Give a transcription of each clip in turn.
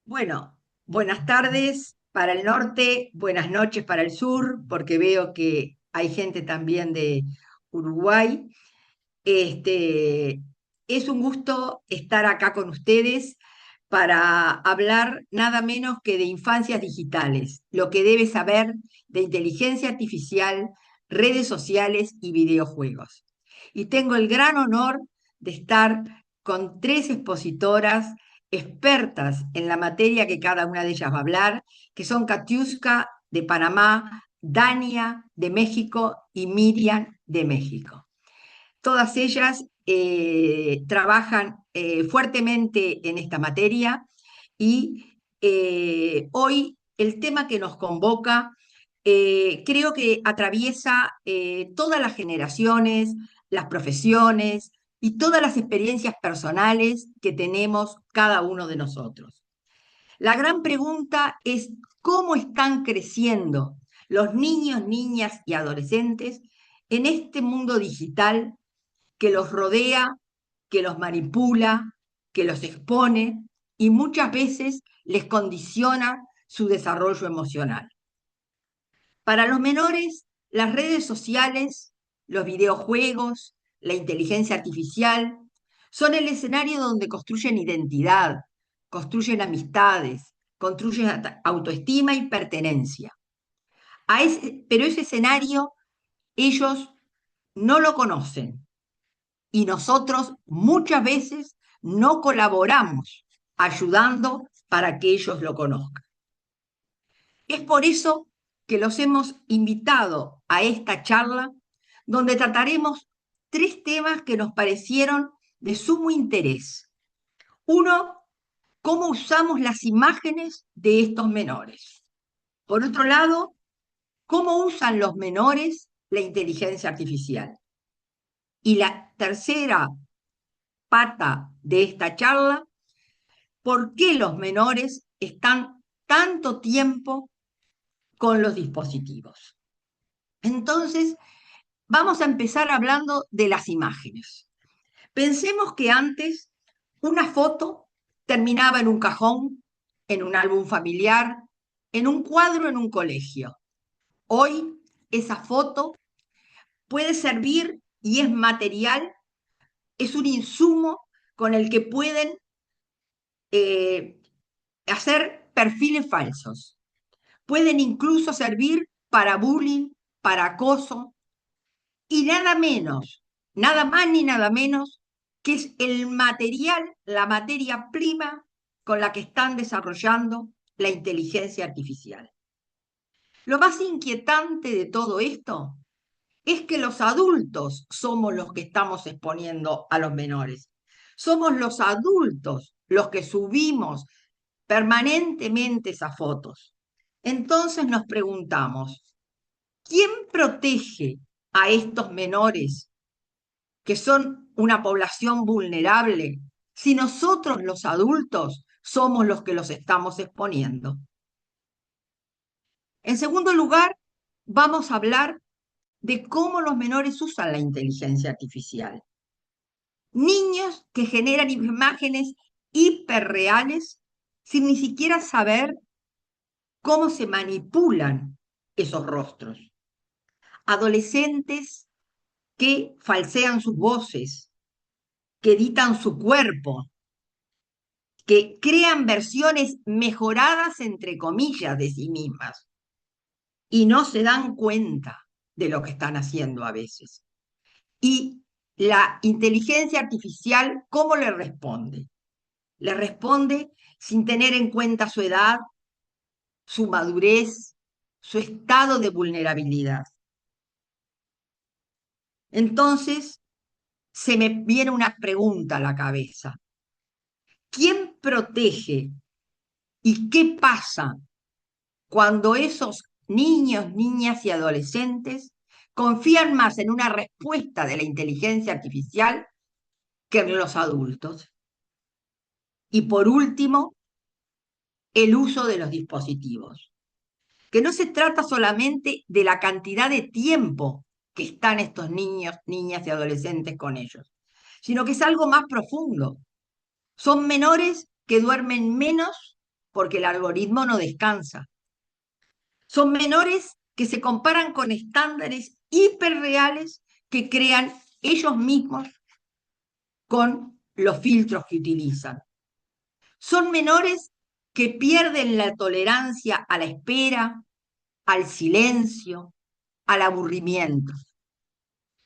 Bueno, buenas tardes para el norte, buenas noches para el sur, porque veo que hay gente también de Uruguay. Este, es un gusto estar acá con ustedes para hablar nada menos que de infancias digitales, lo que debe saber de inteligencia artificial, redes sociales y videojuegos. Y tengo el gran honor de estar con tres expositoras expertas en la materia que cada una de ellas va a hablar, que son Katiuska de Panamá, Dania de México y Miriam de México. Todas ellas trabajan fuertemente en esta materia y hoy el tema que nos convoca creo que atraviesa todas las generaciones, las profesiones y todas las experiencias personales que tenemos cada uno de nosotros. La gran pregunta es cómo están creciendo los niños, niñas y adolescentes en este mundo digital que los rodea, que los manipula, que los expone y muchas veces les condiciona su desarrollo emocional. Para los menores, las redes sociales, los videojuegos, la inteligencia artificial son el escenario donde construyen identidad, construyen amistades, construyen autoestima y pertenencia. Pero ese escenario ellos no lo conocen y nosotros muchas veces no colaboramos ayudando para que ellos lo conozcan. Es por eso que los hemos invitado a esta charla donde trataremos tres temas que nos parecieron de sumo interés. Uno, cómo usamos las imágenes de estos menores. Por otro lado, cómo usan los menores la inteligencia artificial. Y la tercera pata de esta charla, por qué los menores están tanto tiempo con los dispositivos. Entonces, vamos a empezar hablando de las imágenes. Pensemos que antes una foto terminaba en un cajón, en un álbum familiar, en un cuadro en un colegio. Hoy esa foto puede servir y es material, es un insumo con el que pueden eh, hacer perfiles falsos. Pueden incluso servir para bullying, para acoso, y nada menos, nada más ni nada menos que es el material, la materia prima con la que están desarrollando la inteligencia artificial. Lo más inquietante de todo esto es que los adultos somos los que estamos exponiendo a los menores. Somos los adultos los que subimos permanentemente esas fotos. Entonces nos preguntamos, ¿quién protege a estos menores que son una población vulnerable si nosotros los adultos somos los que los estamos exponiendo? En segundo lugar, vamos a hablar de cómo los menores usan la inteligencia artificial. Niños que generan imágenes hiperreales sin ni siquiera saber cómo se manipulan esos rostros. Adolescentes que falsean sus voces, que editan su cuerpo, que crean versiones mejoradas, entre comillas, de sí mismas y no se dan cuenta de lo que están haciendo a veces. Y la inteligencia artificial, ¿cómo le responde? Le responde sin tener en cuenta su edad, su madurez, su estado de vulnerabilidad. Entonces, se me viene una pregunta a la cabeza. ¿Quién protege y qué pasa cuando esos niños, niñas y adolescentes confían más en una respuesta de la inteligencia artificial que en los adultos? Y por último, el uso de los dispositivos, que no se trata solamente de la cantidad de tiempo que están estos niños, niñas y adolescentes con ellos, sino que es algo más profundo. Son menores que duermen menos porque el algoritmo no descansa. Son menores que se comparan con estándares hiperreales que crean ellos mismos con los filtros que utilizan. Son menores que pierden la tolerancia a la espera, al silencio, al aburrimiento.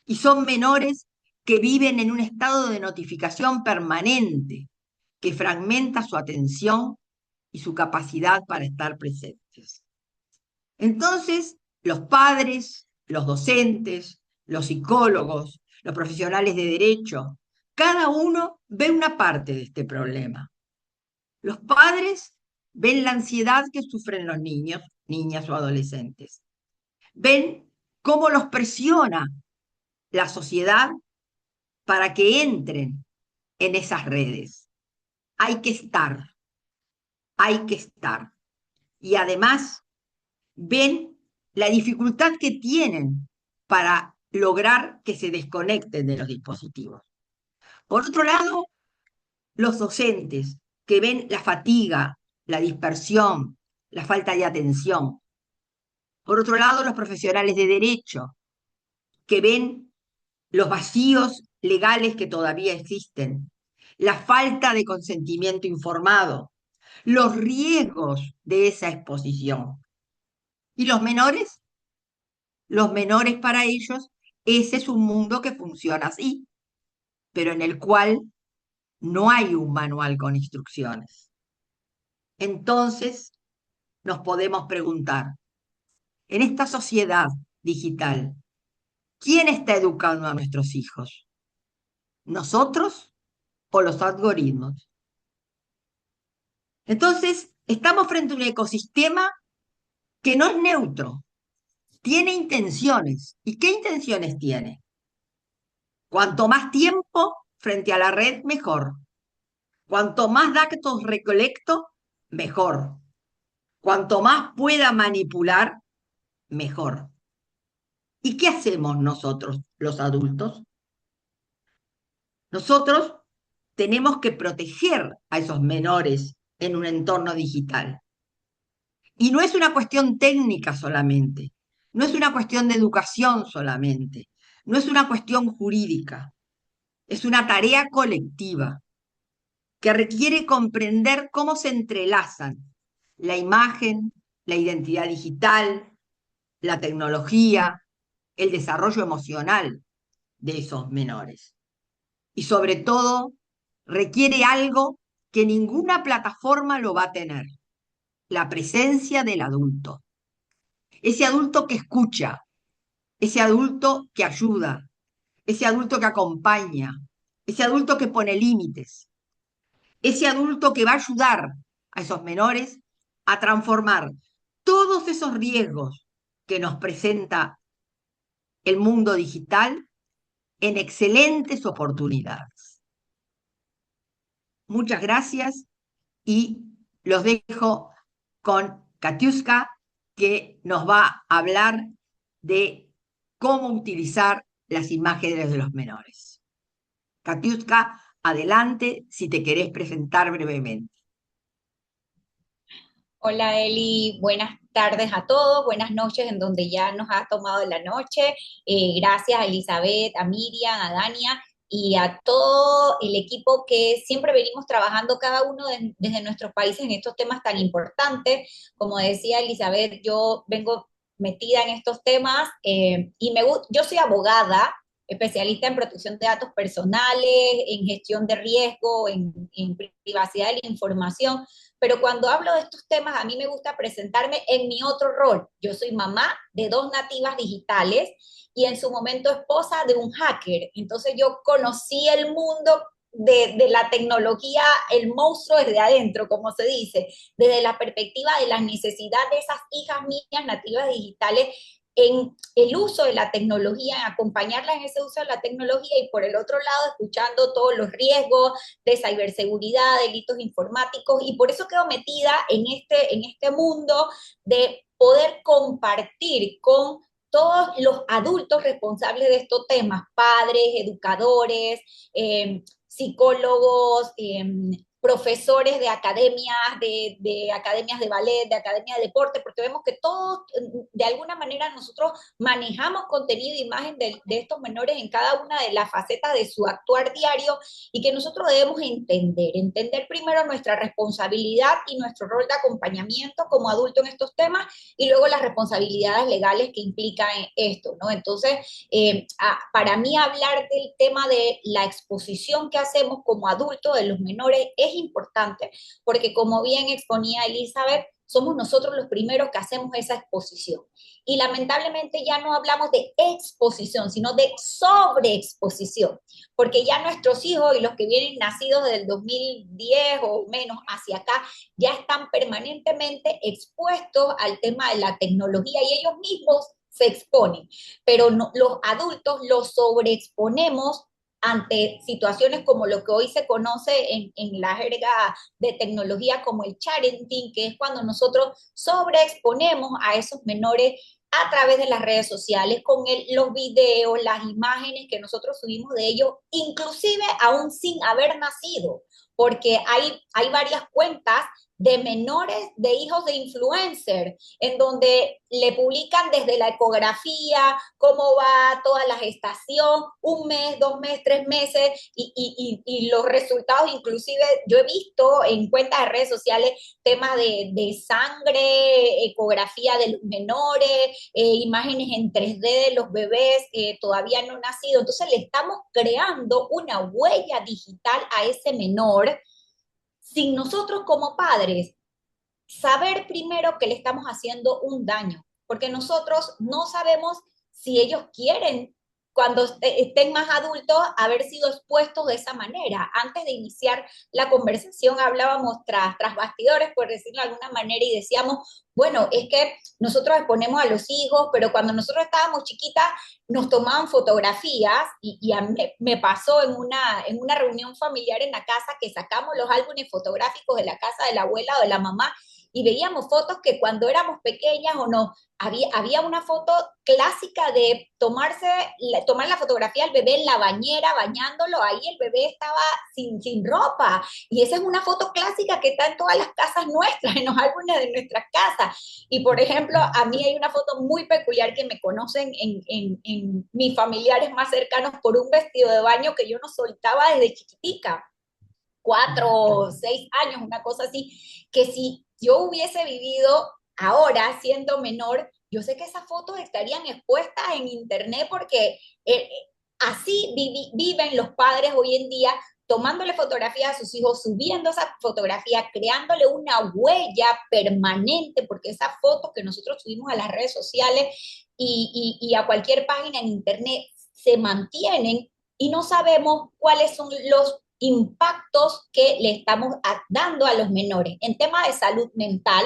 Y son menores que viven en un estado de notificación permanente que fragmenta su atención y su capacidad para estar presentes. Entonces, los padres, los docentes, los psicólogos, los profesionales de derecho, cada uno ve una parte de este problema. Los padres ven la ansiedad que sufren los niños, niñas o adolescentes. Ven cómo los presiona la sociedad para que entren en esas redes. Hay que estar, hay que estar. Y además ven la dificultad que tienen para lograr que se desconecten de los dispositivos. Por otro lado, los docentes que ven la fatiga, la dispersión, la falta de atención. Por otro lado, los profesionales de derecho que ven los vacíos legales que todavía existen, la falta de consentimiento informado, los riesgos de esa exposición. ¿Y los menores? Los menores para ellos, ese es un mundo que funciona así, pero en el cual no hay un manual con instrucciones. Entonces nos podemos preguntar, en esta sociedad digital, ¿quién está educando a nuestros hijos? ¿Nosotros o los algoritmos? Entonces, estamos frente a un ecosistema que no es neutro, tiene intenciones. ¿Y qué intenciones tiene? Cuanto más tiempo frente a la red, mejor. Cuanto más datos recolecto, mejor. Cuanto más pueda manipular, mejor. ¿Y qué hacemos nosotros, los adultos? Nosotros tenemos que proteger a esos menores en un entorno digital. Y no es una cuestión técnica solamente, no es una cuestión de educación solamente, no es una cuestión jurídica, es una tarea colectiva que requiere comprender cómo se entrelazan la imagen, la identidad digital, la tecnología, el desarrollo emocional de esos menores. Y sobre todo, requiere algo que ninguna plataforma lo va a tener, la presencia del adulto. Ese adulto que escucha, ese adulto que ayuda, ese adulto que acompaña, ese adulto que pone límites, ese adulto que va a ayudar a esos menores a transformar todos esos riesgos que nos presenta el mundo digital en excelentes oportunidades. Muchas gracias y los dejo con Katiuska, que nos va a hablar de cómo utilizar las imágenes de los menores. Katiuska, adelante si te querés presentar brevemente. Hola Eli, buenas tardes a todos, buenas noches en donde ya nos ha tomado la noche. Gracias a Elizabeth, a Miriam, a Dania y a todo el equipo que siempre venimos trabajando cada uno desde nuestros países en estos temas tan importantes. Como decía Elizabeth, yo vengo metida en estos temas y yo soy abogada, especialista en protección de datos personales, en gestión de riesgo, en privacidad de la información, pero cuando hablo de estos temas, a mí me gusta presentarme en mi otro rol. Yo soy mamá de dos nativas digitales y en su momento esposa de un hacker. Entonces yo conocí el mundo de la tecnología, el monstruo desde adentro, como se dice, desde la perspectiva de las necesidades de esas hijas mías nativas digitales en el uso de la tecnología, en acompañarla en ese uso de la tecnología y por el otro lado escuchando todos los riesgos de ciberseguridad, delitos informáticos y por eso quedo metida en este mundo de poder compartir con todos los adultos responsables de estos temas, padres, educadores, psicólogos, profesores de academias de ballet, de academia de deporte, porque vemos que todos, de alguna manera, nosotros manejamos contenido e imagen de estos menores en cada una de las facetas de su actuar diario y que nosotros debemos entender primero nuestra responsabilidad y nuestro rol de acompañamiento como adulto en estos temas y luego las responsabilidades legales que implica esto, ¿no? Entonces, para mí hablar del tema de la exposición que hacemos como adultos de los menores es importante, porque como bien exponía Elizabeth, somos nosotros los primeros que hacemos esa exposición. Y lamentablemente ya no hablamos de exposición, sino de sobreexposición, porque ya nuestros hijos y los que vienen nacidos del 2010 o menos hacia acá, ya están permanentemente expuestos al tema de la tecnología y ellos mismos se exponen, pero no, los adultos los sobreexponemos ante situaciones como lo que hoy se conoce en la jerga de tecnología como el parenting, que es cuando nosotros sobreexponemos a esos menores a través de las redes sociales, con los videos, las imágenes que nosotros subimos de ellos, inclusive aún sin haber nacido, porque hay varias cuentas de menores, de hijos de influencer, en donde le publican desde la ecografía, cómo va toda la gestación, un mes, 2 meses, 3 meses, y los resultados, inclusive yo he visto en cuentas de redes sociales temas de sangre, ecografía de los menores, imágenes en 3D de los bebés todavía no nacidos. Entonces le estamos creando una huella digital a ese menor sin nosotros como padres saber primero que le estamos haciendo un daño, porque nosotros no sabemos si ellos quieren, cuando estén más adultos, haber sido expuestos de esa manera. Antes de iniciar la conversación hablábamos tras bastidores, por decirlo de alguna manera, y decíamos, bueno, es que nosotros exponemos a los hijos, pero cuando nosotros estábamos chiquitas nos tomaban fotografías y a mí me pasó en una reunión familiar en la casa que sacamos los álbumes fotográficos de la casa de la abuela o de la mamá y veíamos fotos que cuando éramos pequeñas o no, había una foto clásica de tomar la fotografía del bebé en la bañera, bañándolo, ahí el bebé estaba sin ropa, y esa es una foto clásica que está en todas las casas nuestras, en los álbumes de nuestras casas, y por ejemplo, a mí hay una foto muy peculiar que me conocen en mis familiares más cercanos por un vestido de baño que yo no soltaba desde chiquitica, 4 o 6 años, una cosa así, que si yo hubiese vivido ahora siendo menor, yo sé que esas fotos estarían expuestas en internet porque así viven los padres hoy en día, tomándole fotografías a sus hijos, subiendo esa fotografía, creándole una huella permanente, porque esas fotos que nosotros subimos a las redes sociales y a cualquier página en internet se mantienen y no sabemos cuáles son los impactos que le estamos dando a los menores en temas de salud mental,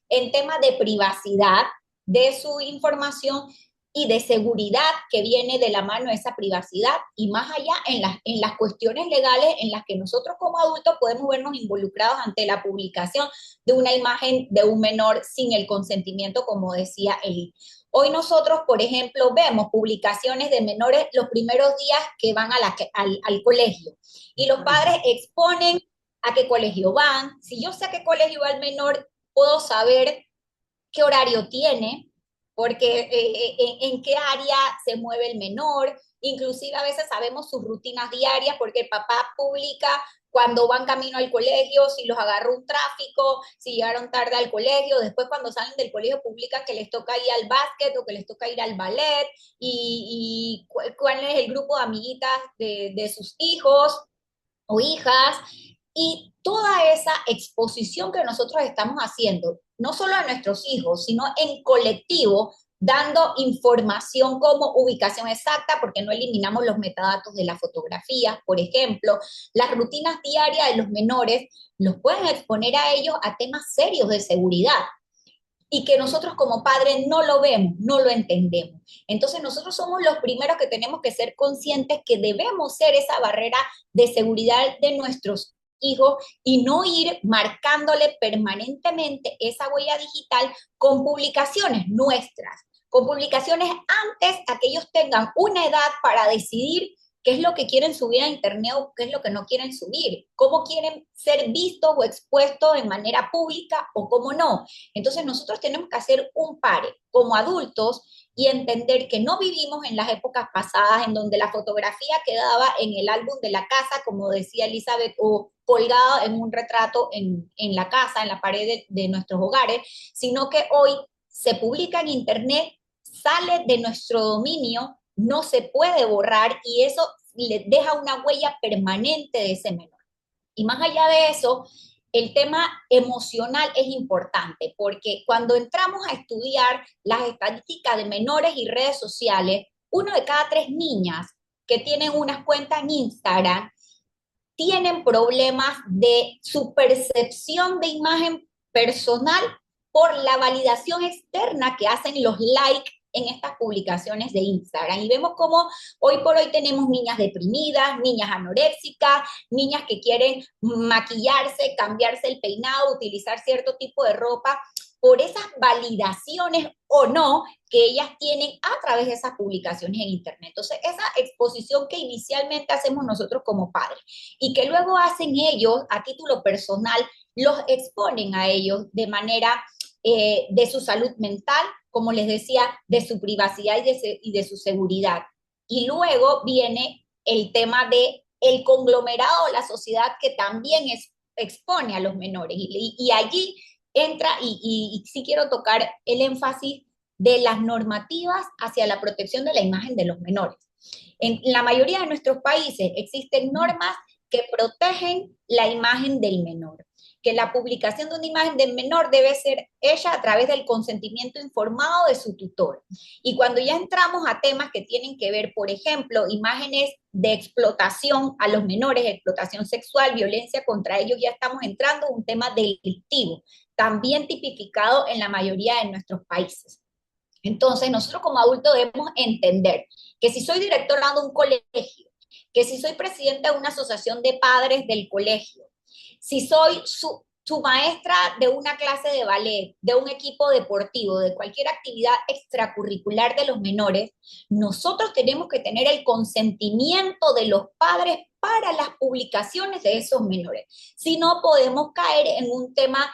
en temas de privacidad de su información y de seguridad que viene de la mano de esa privacidad y más allá en las cuestiones legales en las que nosotros como adultos podemos vernos involucrados ante la publicación de una imagen de un menor sin el consentimiento, como decía Eli. Hoy nosotros, por ejemplo, vemos publicaciones de menores los primeros días que van al colegio y los padres exponen a qué colegio van. Si yo sé a qué colegio va el menor, puedo saber qué horario tiene, porque en qué área se mueve el menor, inclusive a veces sabemos sus rutinas diarias porque el papá publica cuando van camino al colegio, si los agarró un tráfico, si llegaron tarde al colegio, después cuando salen del colegio publican que les toca ir al básquet o que les toca ir al ballet y cuál es el grupo de amiguitas de sus hijos o hijas, y toda esa exposición que nosotros estamos haciendo, no solo a nuestros hijos, sino en colectivo, dando información como ubicación exacta, porque no eliminamos los metadatos de las fotografías, por ejemplo, las rutinas diarias de los menores, los pueden exponer a ellos a temas serios de seguridad y que nosotros como padres no lo vemos, no lo entendemos. Entonces nosotros somos los primeros que tenemos que ser conscientes que debemos ser esa barrera de seguridad de nuestros hijos y no ir marcándole permanentemente esa huella digital con publicaciones nuestras, con publicaciones antes a que ellos tengan una edad para decidir qué es lo que quieren subir a internet o qué es lo que no quieren subir, cómo quieren ser vistos o expuestos en manera pública o cómo no. Entonces nosotros tenemos que hacer un pare como adultos y entender que no vivimos en las épocas pasadas en donde la fotografía quedaba en el álbum de la casa, como decía Elizabeth, o colgada en un retrato en la casa, en la pared de nuestros hogares, sino que hoy se publica en internet, sale de nuestro dominio, no se puede borrar y eso le deja una huella permanente de ese menor. Y más allá de eso, el tema emocional es importante porque cuando entramos a estudiar las estadísticas de menores y redes sociales, uno de cada tres niñas que tienen unas cuentas en Instagram tienen problemas de su percepción de imagen personal por la validación externa que hacen los likes en estas publicaciones de Instagram. Y vemos cómo hoy por hoy tenemos niñas deprimidas, niñas anoréxicas, niñas que quieren maquillarse, cambiarse el peinado, utilizar cierto tipo de ropa por esas validaciones o no que ellas tienen a través de esas publicaciones en Internet. Entonces, esa exposición que inicialmente hacemos nosotros como padres y que luego hacen ellos a título personal, los exponen a ellos de manera de su salud mental, como les decía, de su privacidad y de su seguridad. Y luego viene el tema de el conglomerado de la sociedad que también expone a los menores. Y allí entra, y sí quiero tocar el énfasis de las normativas hacia la protección de la imagen de los menores. En la mayoría de nuestros países existen normas que protegen la imagen del menor, que la publicación de una imagen del menor debe ser hecha a través del consentimiento informado de su tutor. Y cuando ya entramos a temas que tienen que ver, por ejemplo, imágenes de explotación a los menores, explotación sexual, violencia contra ellos, ya estamos entrando en un tema delictivo, también tipificado en la mayoría de nuestros países. Entonces, nosotros como adultos debemos entender que si soy directora de un colegio, que si soy presidenta de una asociación de padres del colegio, si soy su maestra de una clase de ballet, de un equipo deportivo, de cualquier actividad extracurricular de los menores, nosotros tenemos que tener el consentimiento de los padres para las publicaciones de esos menores. Si no, podemos caer en un tema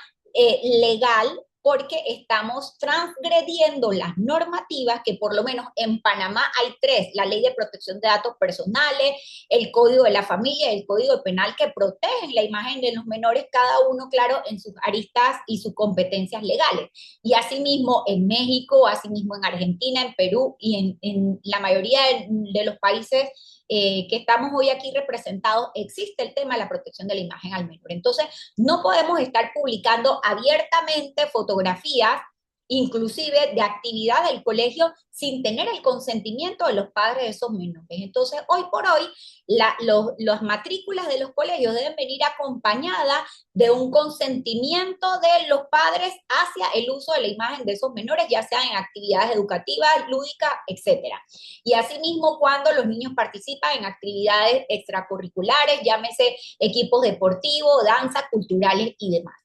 legal porque estamos transgrediendo las normativas que por lo menos en Panamá hay tres: la Ley de Protección de Datos Personales, el Código de la Familia y el Código Penal, que protegen la imagen de los menores, cada uno, claro, en sus aristas y sus competencias legales. Y asimismo en México, asimismo en Argentina, en Perú y en la mayoría de los países que estamos hoy aquí representados, existe el tema de la protección de la imagen al menor. Entonces, no podemos estar publicando abiertamente fotografías, inclusive de actividad del colegio, sin tener el consentimiento de los padres de esos menores. Entonces, hoy por hoy, las matrículas de los colegios deben venir acompañadas de un consentimiento de los padres hacia el uso de la imagen de esos menores, ya sea en actividades educativas, lúdicas, etcétera. Y asimismo, cuando los niños participan en actividades extracurriculares, llámese equipos deportivos, danza, culturales y demás.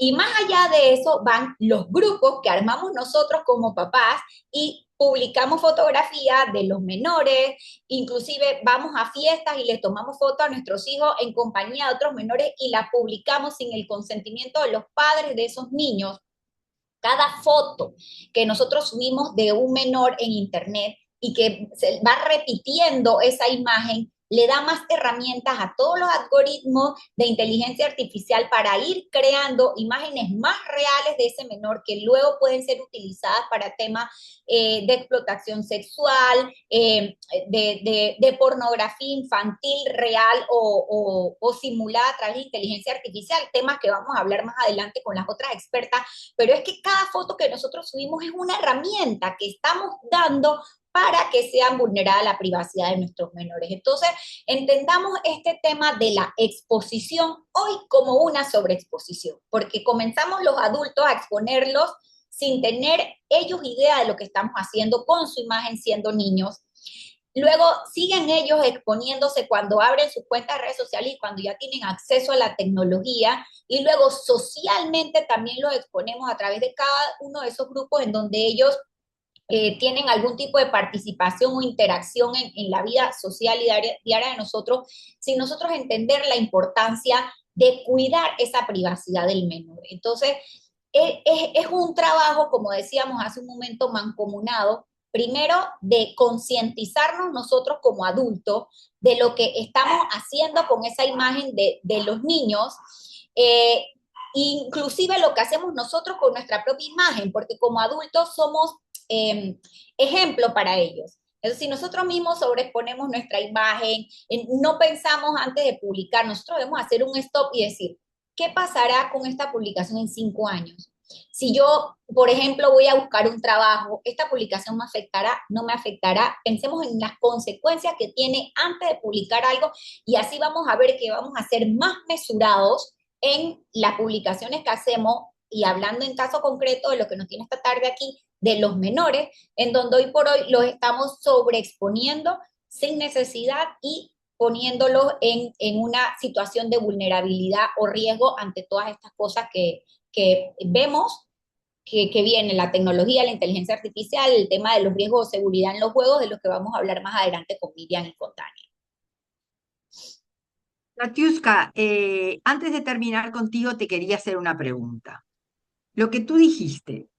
Y más allá de eso van los grupos que armamos nosotros como papás y publicamos fotografías de los menores, inclusive vamos a fiestas y les tomamos fotos a nuestros hijos en compañía de otros menores y las publicamos sin el consentimiento de los padres de esos niños. Cada foto que nosotros subimos de un menor en internet y que se va repitiendo esa imagen, le da más herramientas a todos los algoritmos de inteligencia artificial para ir creando imágenes más reales de ese menor que luego pueden ser utilizadas para temas de explotación sexual, de pornografía infantil real o simulada a través de inteligencia artificial, temas que vamos a hablar más adelante con las otras expertas, pero es que cada foto que nosotros subimos es una herramienta que estamos dando para que sean vulnerada la privacidad de nuestros menores. Entonces, entendamos este tema de la exposición hoy como una sobreexposición, porque comenzamos los adultos a exponerlos sin tener ellos idea de lo que estamos haciendo con su imagen siendo niños. Luego siguen ellos exponiéndose cuando abren sus cuentas de redes sociales y cuando ya tienen acceso a la tecnología. Y luego socialmente también los exponemos a través de cada uno de esos grupos en donde ellos tienen algún tipo de participación o interacción en la vida social y diaria de nosotros, sin nosotros entender la importancia de cuidar esa privacidad del menor. Entonces, es un trabajo, como decíamos hace un momento, mancomunado, primero de concientizarnos nosotros como adultos de lo que estamos haciendo con esa imagen de los niños, eh, inclusive lo que hacemos nosotros con nuestra propia imagen, porque como adultos somos ejemplo para ellos. Entonces, si nosotros mismos sobreexponemos nuestra imagen, no pensamos antes de publicar, nosotros debemos hacer un stop y decir, ¿qué pasará con esta publicación en 5 años? Si yo, por ejemplo, voy a buscar un trabajo, ¿esta publicación me afectará? ¿No me afectará? Pensemos en las consecuencias que tiene antes de publicar algo y así vamos a ver que vamos a ser más mesurados en las publicaciones que hacemos y hablando en caso concreto de lo que nos tiene esta tarde aquí, de los menores, en donde hoy por hoy los estamos sobreexponiendo sin necesidad y poniéndolos en una situación de vulnerabilidad o riesgo ante todas estas cosas que vemos que viene la tecnología, la inteligencia artificial, el tema de los riesgos de seguridad en los juegos, de los que vamos a hablar más adelante con Miriam y con Tania. Katiuska, antes de terminar contigo, te quería hacer una pregunta. Lo que tú dijiste,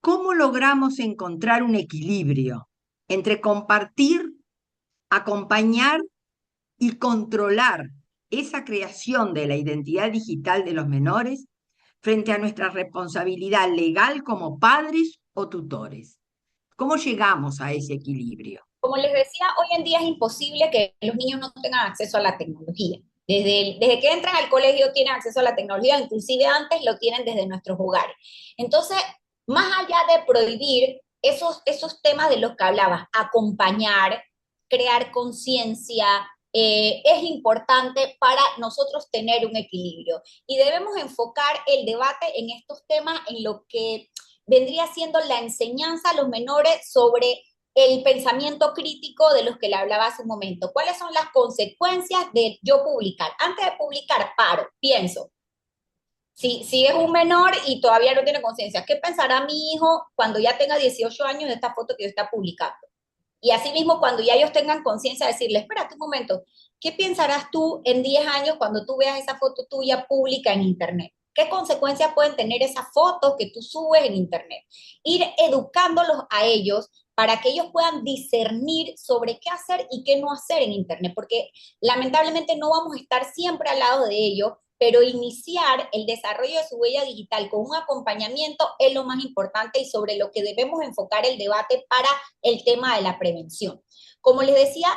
¿cómo logramos encontrar un equilibrio entre compartir, acompañar y controlar esa creación de la identidad digital de los menores frente a nuestra responsabilidad legal como padres o tutores? ¿Cómo llegamos a ese equilibrio? Como les decía, hoy en día es imposible que los niños no tengan acceso a la tecnología. Desde que entran al colegio tienen acceso a la tecnología, inclusive antes lo tienen desde nuestros hogares. Entonces, más allá de prohibir esos temas de los que hablabas, acompañar, crear conciencia, es importante para nosotros tener un equilibrio. Y debemos enfocar el debate en estos temas, en lo que vendría siendo la enseñanza a los menores sobre el pensamiento crítico de los que le hablaba hace un momento. ¿Cuáles son las consecuencias de yo publicar? Antes de publicar, paro, pienso. Si es un menor y todavía no tiene conciencia, ¿qué pensará mi hijo cuando ya tenga 18 años de esta foto que yo está publicando? Y asimismo, cuando ya ellos tengan conciencia, decirle, espérate un momento, ¿qué pensarás tú en 10 años cuando tú veas esa foto tuya pública en Internet? ¿Qué consecuencias pueden tener esas fotos que tú subes en Internet? Ir educándolos a ellos para que ellos puedan discernir sobre qué hacer y qué no hacer en Internet, porque lamentablemente no vamos a estar siempre al lado de ellos, pero iniciar el desarrollo de su huella digital con un acompañamiento es lo más importante y sobre lo que debemos enfocar el debate para el tema de la prevención. Como les decía,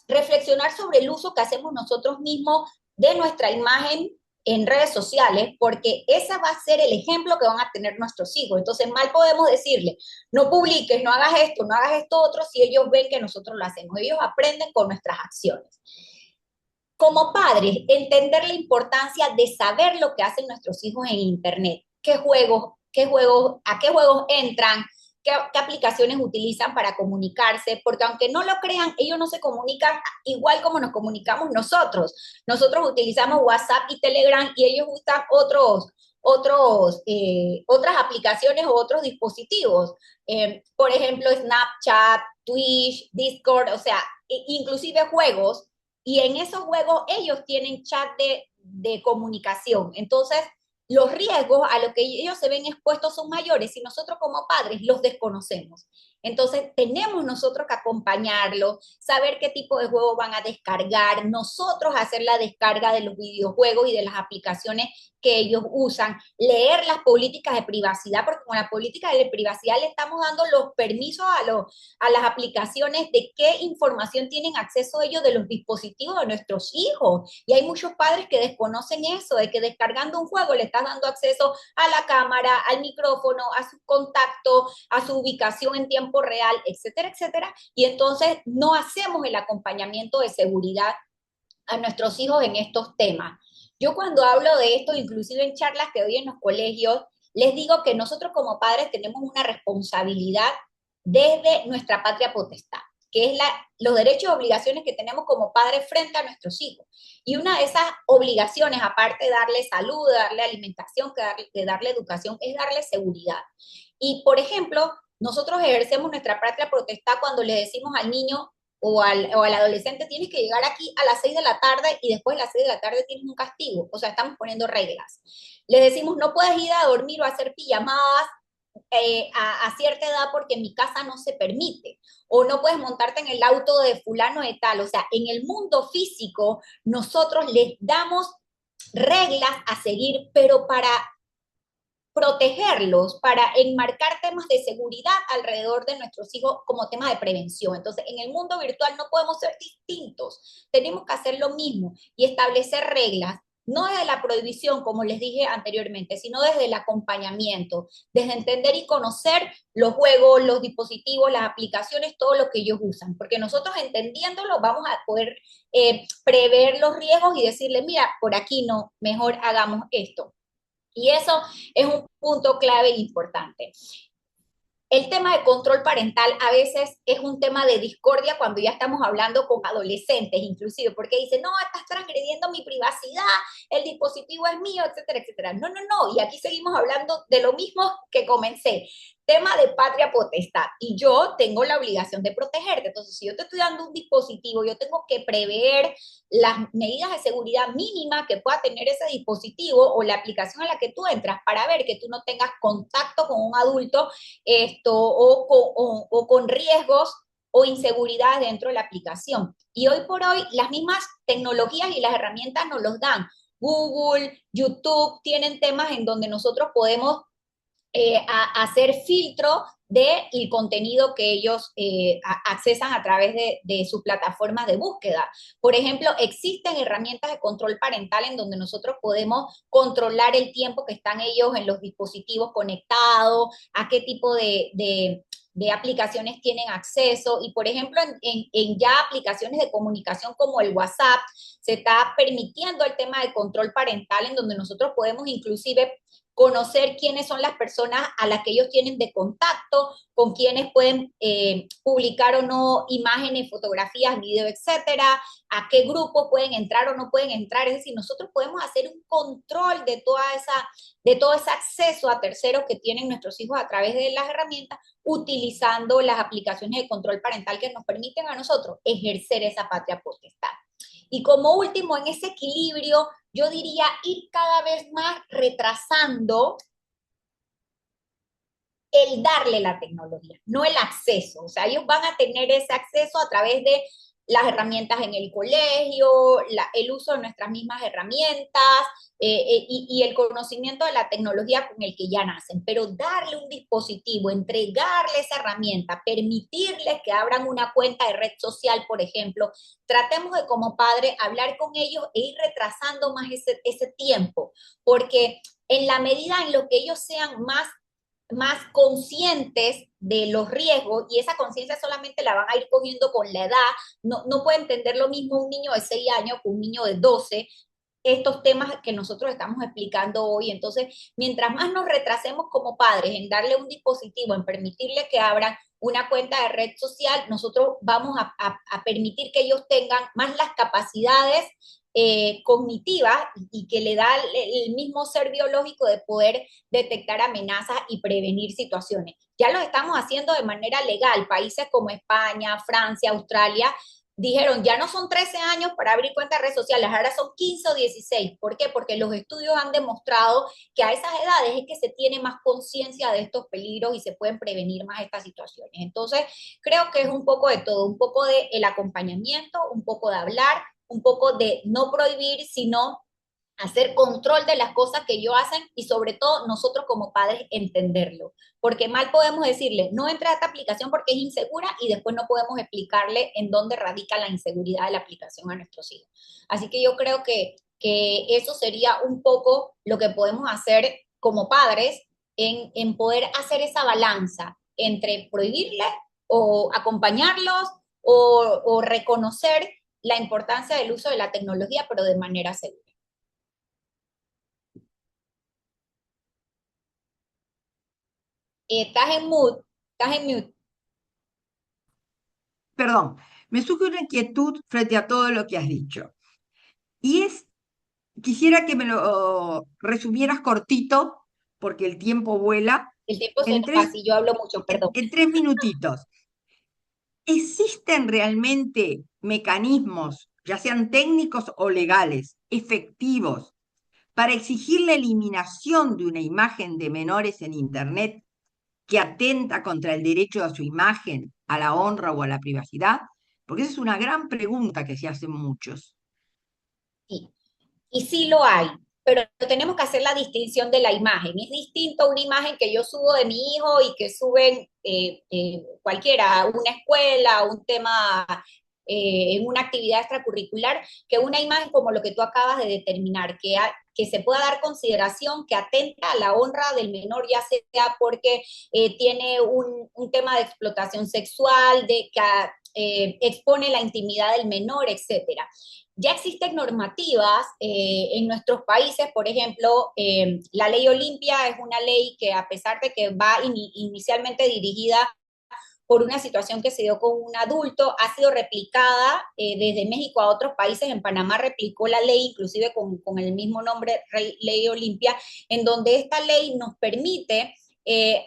reflexionar sobre el uso que hacemos nosotros mismos de nuestra imagen en redes sociales, porque ese va a ser el ejemplo que van a tener nuestros hijos. Entonces, mal podemos decirle, no publiques, no hagas esto otro, si ellos ven que nosotros lo hacemos. Ellos aprenden con nuestras acciones. Como padres, entender la importancia de saber lo que hacen nuestros hijos en Internet, a qué juegos entran, qué aplicaciones utilizan para comunicarse, porque aunque no lo crean, ellos no se comunican igual como nos comunicamos nosotros. Nosotros utilizamos WhatsApp y Telegram y ellos usan otras aplicaciones o otros dispositivos. Por ejemplo, Snapchat, Twitch, Discord, o sea, inclusive juegos y en esos juegos ellos tienen chat de comunicación. Entonces, los riesgos a los que ellos se ven expuestos son mayores y nosotros como padres los desconocemos. Entonces, tenemos nosotros que acompañarlos, saber qué tipo de juegos van a descargar, nosotros hacer la descarga de los videojuegos y de las aplicaciones que ellos usan, leer las políticas de privacidad, porque con la política de privacidad le estamos dando los permisos a las aplicaciones de qué información tienen acceso ellos de los dispositivos de nuestros hijos. Y hay muchos padres que desconocen eso, de que descargando un juego le estás dando acceso a la cámara, al micrófono, a su contacto, a su ubicación en tiempo real, etcétera, etcétera. Y entonces no hacemos el acompañamiento de seguridad a nuestros hijos en estos temas. Yo cuando hablo de esto, inclusive en charlas que doy en los colegios, les digo que nosotros como padres tenemos una responsabilidad desde nuestra patria potestad, que es los derechos y obligaciones que tenemos como padres frente a nuestros hijos. Y una de esas obligaciones, aparte de darle salud, de darle alimentación, de darle educación, es darle seguridad. Y, por ejemplo, Nosotros ejercemos nuestra patria potestad cuando le decimos al niño o al adolescente, tienes que llegar aquí a las 6 de la tarde y después de las 6 de la tarde tienes un castigo. O sea, estamos poniendo reglas. Les decimos, no puedes ir a dormir o a hacer pijamadas a cierta edad porque en mi casa no se permite, o no puedes montarte en el auto de fulano de tal, o sea, en el mundo físico nosotros les damos reglas a seguir, pero para protegerlos, para enmarcar temas de seguridad alrededor de nuestros hijos como temas de prevención. Entonces, en el mundo virtual no podemos ser distintos, tenemos que hacer lo mismo y establecer reglas, no desde la prohibición, como les dije anteriormente, sino desde el acompañamiento, desde entender y conocer los juegos, los dispositivos, las aplicaciones, todo lo que ellos usan, porque nosotros entendiéndolo vamos a poder prever los riesgos y decirle, mira, por aquí no, mejor hagamos esto. Y eso es un punto clave e importante. El tema de control parental a veces es un tema de discordia cuando ya estamos hablando con adolescentes, inclusive, porque dicen, no, estás transgrediendo mi privacidad, el dispositivo es mío, etcétera, etcétera. No, no, no, y aquí seguimos hablando de lo mismo que comencé. Tema de patria potestad, y yo tengo la obligación de protegerte. Entonces, si yo te estoy dando un dispositivo, yo tengo que prever las medidas de seguridad mínimas que pueda tener ese dispositivo o la aplicación a la que tú entras para ver que tú no tengas contacto con un adulto o con riesgos o inseguridades dentro de la aplicación. Y hoy por hoy las mismas tecnologías y las herramientas nos los dan. Google, YouTube tienen temas en donde nosotros podemos hacer filtro del contenido que ellos accesan a través de sus plataformas de búsqueda. Por ejemplo, existen herramientas de control parental en donde nosotros podemos controlar el tiempo que están ellos en los dispositivos conectados, a qué tipo de aplicaciones tienen acceso y por ejemplo en ya aplicaciones de comunicación como el WhatsApp se está permitiendo el tema de control parental en donde nosotros podemos inclusive conocer quiénes son las personas a las que ellos tienen de contacto, con quienes pueden publicar o no imágenes, fotografías, videos, etcétera, a qué grupo pueden entrar o no pueden entrar. Es decir, nosotros podemos hacer un control de todo ese acceso a terceros que tienen nuestros hijos a través de las herramientas, utilizando las aplicaciones de control parental que nos permiten a nosotros ejercer esa patria potestad. Y como último, en ese equilibrio, yo diría ir cada vez más retrasando el darle la tecnología, no el acceso. O sea, ellos van a tener ese acceso a través de las herramientas en el colegio, el uso de nuestras mismas herramientas y el conocimiento de la tecnología con el que ya nacen. Pero darle un dispositivo, entregarle esa herramienta, permitirles que abran una cuenta de red social, por ejemplo, tratemos de como padre hablar con ellos e ir retrasando más ese tiempo, porque en la medida en lo que ellos sean más conscientes de los riesgos y esa conciencia solamente la van a ir cogiendo con la edad. No, no puede entender lo mismo un niño de 6 años que un niño de 12 estos temas que nosotros estamos explicando hoy. Entonces, mientras más nos retrasemos como padres en darle un dispositivo, en permitirle que abran una cuenta de red social, nosotros vamos a permitir que ellos tengan más las capacidades cognitivas y que le da el mismo ser biológico de poder detectar amenazas y prevenir situaciones. Ya lo estamos haciendo de manera legal. Países como España, Francia, Australia dijeron, ya no son 13 años para abrir cuentas de redes sociales, ahora son 15 o 16. ¿Por qué? Porque los estudios han demostrado que a esas edades es que se tiene más conciencia de estos peligros y se pueden prevenir más estas situaciones. Entonces, creo que es un poco de todo, un poco de el acompañamiento, un poco de hablar, un poco de no prohibir, sino hacer control de las cosas que ellos hacen y sobre todo nosotros como padres entenderlo. Porque mal podemos decirle, no entra a esta aplicación porque es insegura y después no podemos explicarle en dónde radica la inseguridad de la aplicación a nuestros hijos. Así que yo creo que eso sería un poco lo que podemos hacer como padres en poder hacer esa balanza entre prohibirle o acompañarlos o reconocer la importancia del uso de la tecnología, pero de manera segura. Estás en mood, estás en mute. Perdón, me surge una inquietud frente a todo lo que has dicho. Y es, quisiera que me lo resumieras cortito, porque el tiempo vuela, el tiempo se en nos va, tres, si yo hablo mucho, perdón. en 3 minutitos. ¿Existen realmente mecanismos, ya sean técnicos o legales, efectivos para exigir la eliminación de una imagen de menores en Internet que atenta contra el derecho a su imagen, a la honra o a la privacidad? Porque esa es una gran pregunta que se hacen muchos. Sí. Y sí lo hay, pero tenemos que hacer la distinción de la imagen. Es distinto una imagen que yo subo de mi hijo y que suben cualquiera, una escuela, un tema en una actividad extracurricular, que una imagen como lo que tú acabas de determinar, que se pueda dar consideración, que atenta a la honra del menor, ya sea porque tiene un tema de explotación sexual, de que expone la intimidad del menor, etcétera. Ya existen normativas en nuestros países, por ejemplo, la ley Olimpia es una ley que a pesar de que va inicialmente dirigida por una situación que se dio con un adulto, ha sido replicada desde México a otros países. En Panamá replicó la ley, inclusive con el mismo nombre, Ley Olimpia, en donde esta ley nos permite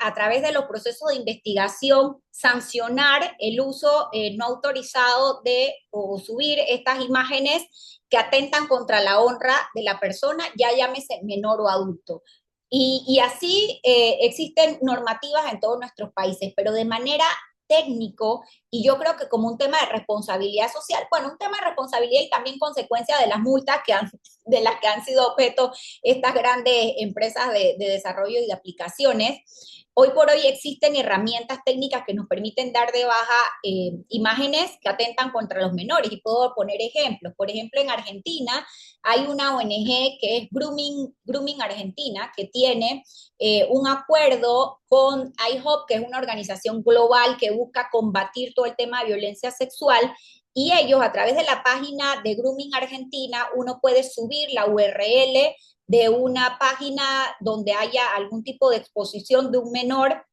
a través de los procesos de investigación, sancionar el uso no autorizado de o subir estas imágenes que atentan contra la honra de la persona, ya llámese menor o adulto. Y así existen normativas en todos nuestros países, pero de manera técnico, y yo creo que como un tema de responsabilidad social, bueno, un tema de responsabilidad y también consecuencia de las multas de las que han sido objeto estas grandes empresas de desarrollo y de aplicaciones. Hoy por hoy existen herramientas técnicas que nos permiten dar de baja imágenes que atentan contra los menores, y puedo poner ejemplos. Por ejemplo, en Argentina hay una ONG que es Grooming Argentina, que tiene un acuerdo con IHOP, que es una organización global que busca combatir todo el tema de violencia sexual, y ellos a través de la página de Grooming Argentina, uno puede subir la URL de una página donde haya algún tipo de exposición de un menor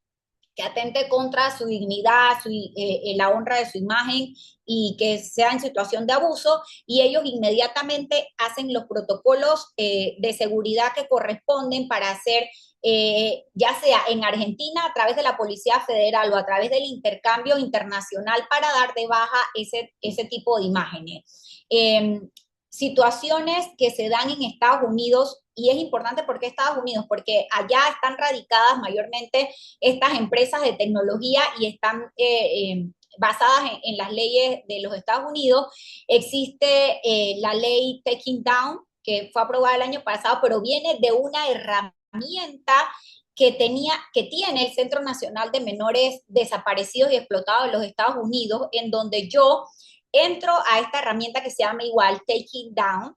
que atente contra su dignidad, la honra de su imagen y que sea en situación de abuso, y ellos inmediatamente hacen los protocolos de seguridad que corresponden para hacer, ya sea en Argentina a través de la Policía Federal o a través del intercambio internacional para dar de baja ese tipo de imágenes. Situaciones que se dan en Estados Unidos, y es importante porque Estados Unidos, porque allá están radicadas mayormente estas empresas de tecnología y están basadas en las leyes de los Estados Unidos. Existe la ley Taking Down, que fue aprobada el año pasado, pero viene de una herramienta que tiene el Centro Nacional de Menores Desaparecidos y Explotados de los Estados Unidos, en donde yo entro a esta herramienta que se llama igual Taking Down,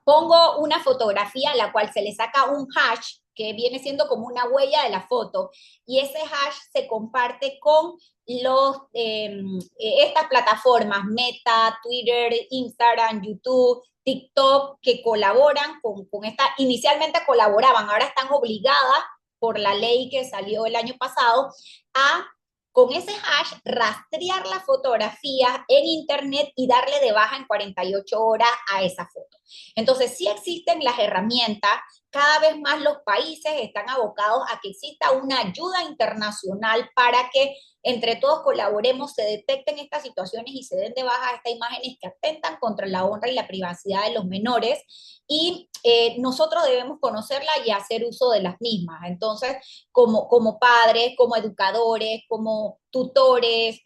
pongo una fotografía a la cual se le saca un hash que viene siendo como una huella de la foto, y ese hash se comparte con estas plataformas Meta, Twitter, Instagram, YouTube, TikTok, que colaboran con esta, inicialmente colaboraban, ahora están obligadas por la ley que salió el año pasado a con ese hash rastrear la fotografía en internet y darle de baja en 48 horas a esa foto. Entonces, sí existen las herramientas, cada vez más los países están abocados a que exista una ayuda internacional para que entre todos colaboremos, se detecten estas situaciones y se den de baja estas imágenes que atentan contra la honra y la privacidad de los menores, y nosotros debemos conocerla y hacer uso de las mismas. Entonces, como padres, como educadores, como tutores,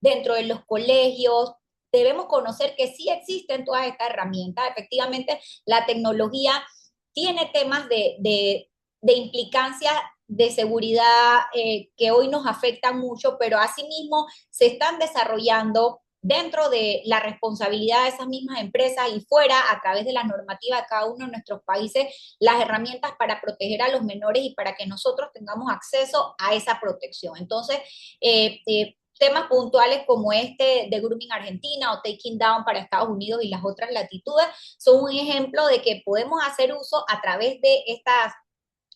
dentro de los colegios, debemos conocer que sí existen todas estas herramientas. Efectivamente, la tecnología tiene temas de implicancia de seguridad que hoy nos afectan mucho, pero asimismo se están desarrollando dentro de la responsabilidad de esas mismas empresas y fuera, a través de la normativa de cada uno de nuestros países, las herramientas para proteger a los menores y para que nosotros tengamos acceso a esa protección. Entonces, temas puntuales como este de Grooming Argentina o Taking Down para Estados Unidos y las otras latitudes son un ejemplo de que podemos hacer uso a través de estas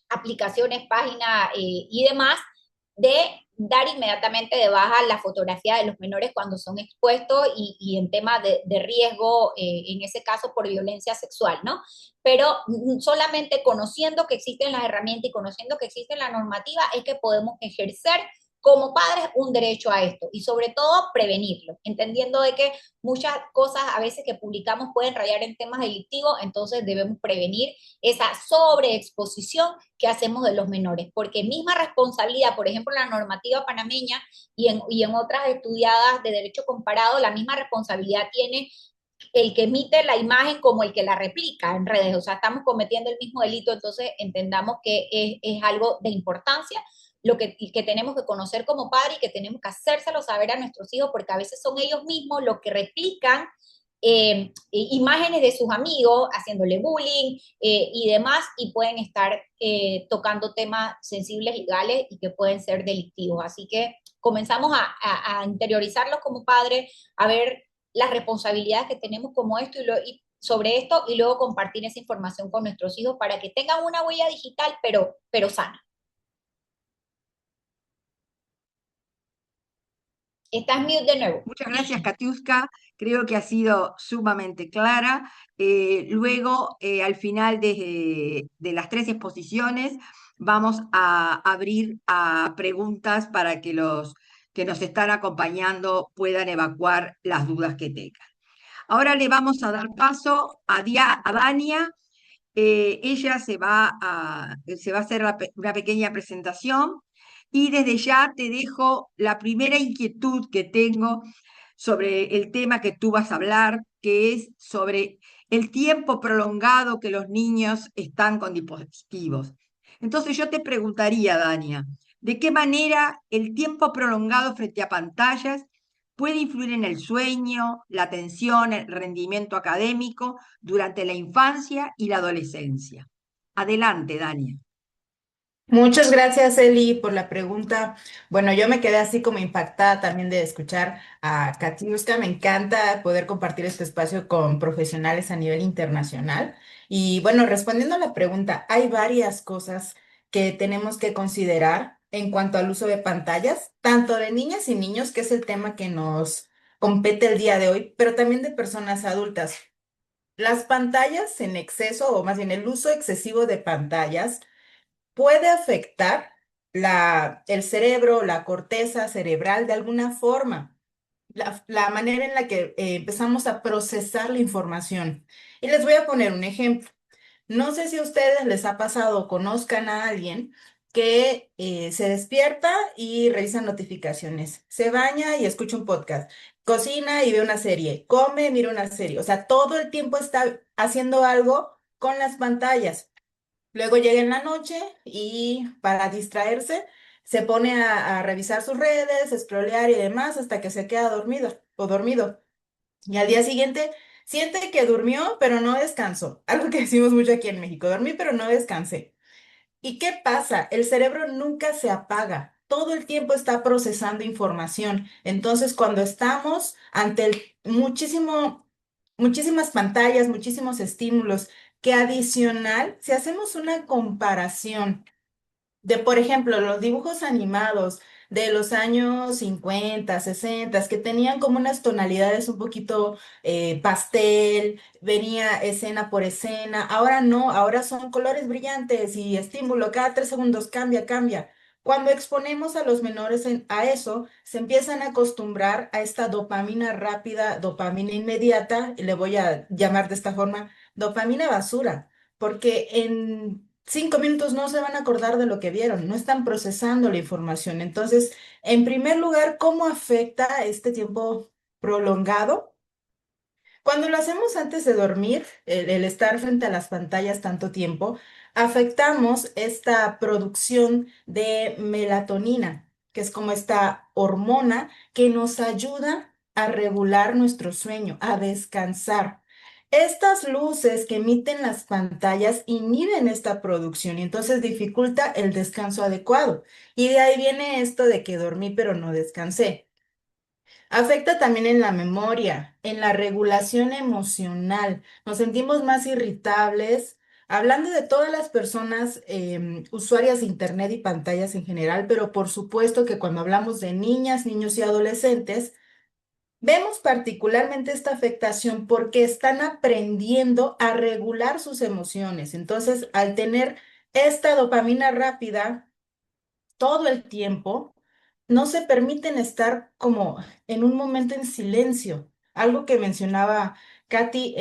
aplicaciones, páginas y demás, de dar inmediatamente de baja la fotografía de los menores cuando son expuestos y en tema de riesgo, en ese caso por violencia sexual, ¿no? Pero solamente conociendo que existen las herramientas y conociendo que existe la normativa es que podemos ejercer como padres un derecho a esto y sobre todo prevenirlo, entendiendo de que muchas cosas a veces que publicamos pueden rayar en temas delictivos, entonces debemos prevenir esa sobreexposición que hacemos de los menores, porque misma responsabilidad, por ejemplo, en la normativa panameña y en otras estudiadas de derecho comparado, la misma responsabilidad tiene el que emite la imagen como el que la replica en redes, o sea, estamos cometiendo el mismo delito, entonces entendamos que es algo de importancia lo que tenemos que conocer como padre y que tenemos que hacérselo saber a nuestros hijos, porque a veces son ellos mismos los que replican imágenes de sus amigos haciéndole bullying y demás, y pueden estar tocando temas sensibles legales y que pueden ser delictivos. Así que comenzamos a interiorizarlos como padres, a ver las responsabilidades que tenemos como esto y sobre esto y luego compartir esa información con nuestros hijos para que tengan una huella digital, pero sana. Estás mute de nuevo. Muchas gracias, Katiuska. Creo que ha sido sumamente clara. Luego, al final de las tres exposiciones, vamos a abrir a preguntas para que los que nos están acompañando puedan evacuar las dudas que tengan. Ahora le vamos a dar paso a Dania. Ella se va a hacer una pequeña presentación y desde ya te dejo la primera inquietud que tengo sobre el tema que tú vas a hablar, que es sobre el tiempo prolongado que los niños están con dispositivos. Entonces yo te preguntaría, Dania, ¿de qué manera el tiempo prolongado frente a pantallas puede influir en el sueño, la atención, el rendimiento académico durante la infancia y la adolescencia? Adelante, Dania. Muchas gracias, Eli, por la pregunta. Bueno, yo me quedé así como impactada también de escuchar a Katiuska. Me encanta poder compartir este espacio con profesionales a nivel internacional. Y bueno, respondiendo a la pregunta, hay varias cosas que tenemos que considerar en cuanto al uso de pantallas, tanto de niñas y niños, que es el tema que nos compete el día de hoy, pero también de personas adultas. Las pantallas en exceso, o más bien el uso excesivo de pantallas, puede afectar el cerebro, la corteza cerebral de alguna forma, la manera en la que empezamos a procesar la información. Y les voy a poner un ejemplo. No sé si a ustedes les ha pasado o conozcan a alguien que se despierta y revisa notificaciones, se baña y escucha un podcast, cocina y ve una serie, come, mira una serie, o sea, todo el tiempo está haciendo algo con las pantallas. Luego llega en la noche y para distraerse se pone a revisar sus redes, scrollear y demás hasta que se queda dormido o dormido. Y al día siguiente siente que durmió, pero no descansó. Algo que decimos mucho aquí en México, dormí, pero no descansé. ¿Y qué pasa? El cerebro nunca se apaga. Todo el tiempo está procesando información. Entonces, cuando estamos ante muchísimas pantallas, muchísimos estímulos, que adicional, si hacemos una comparación de, por ejemplo, los dibujos animados de los años 50, 60, que tenían como unas tonalidades un poquito pastel, venía escena por escena, ahora no, ahora son colores brillantes y estímulo, cada 3 segundos cambia, cambia. Cuando exponemos a los menores a eso, se empiezan a acostumbrar a esta dopamina rápida, dopamina inmediata, y le voy a llamar de esta forma, dopamina basura, porque en 5 minutos no se van a acordar de lo que vieron, no están procesando la información. Entonces, en primer lugar, ¿cómo afecta este tiempo prolongado? Cuando lo hacemos antes de dormir, el estar frente a las pantallas tanto tiempo, afectamos esta producción de melatonina, que es como esta hormona que nos ayuda a regular nuestro sueño, a descansar. Estas luces que emiten las pantallas inhiben esta producción y entonces dificulta el descanso adecuado. Y de ahí viene esto de que dormí pero no descansé. Afecta también en la memoria, en la regulación emocional. Nos sentimos más irritables, hablando de todas las personas usuarias de Internet y pantallas en general, pero por supuesto que cuando hablamos de niñas, niños y adolescentes, vemos particularmente esta afectación porque están aprendiendo a regular sus emociones. Entonces, al tener esta dopamina rápida todo el tiempo, no se permiten estar como en un momento en silencio. Algo que mencionaba Katy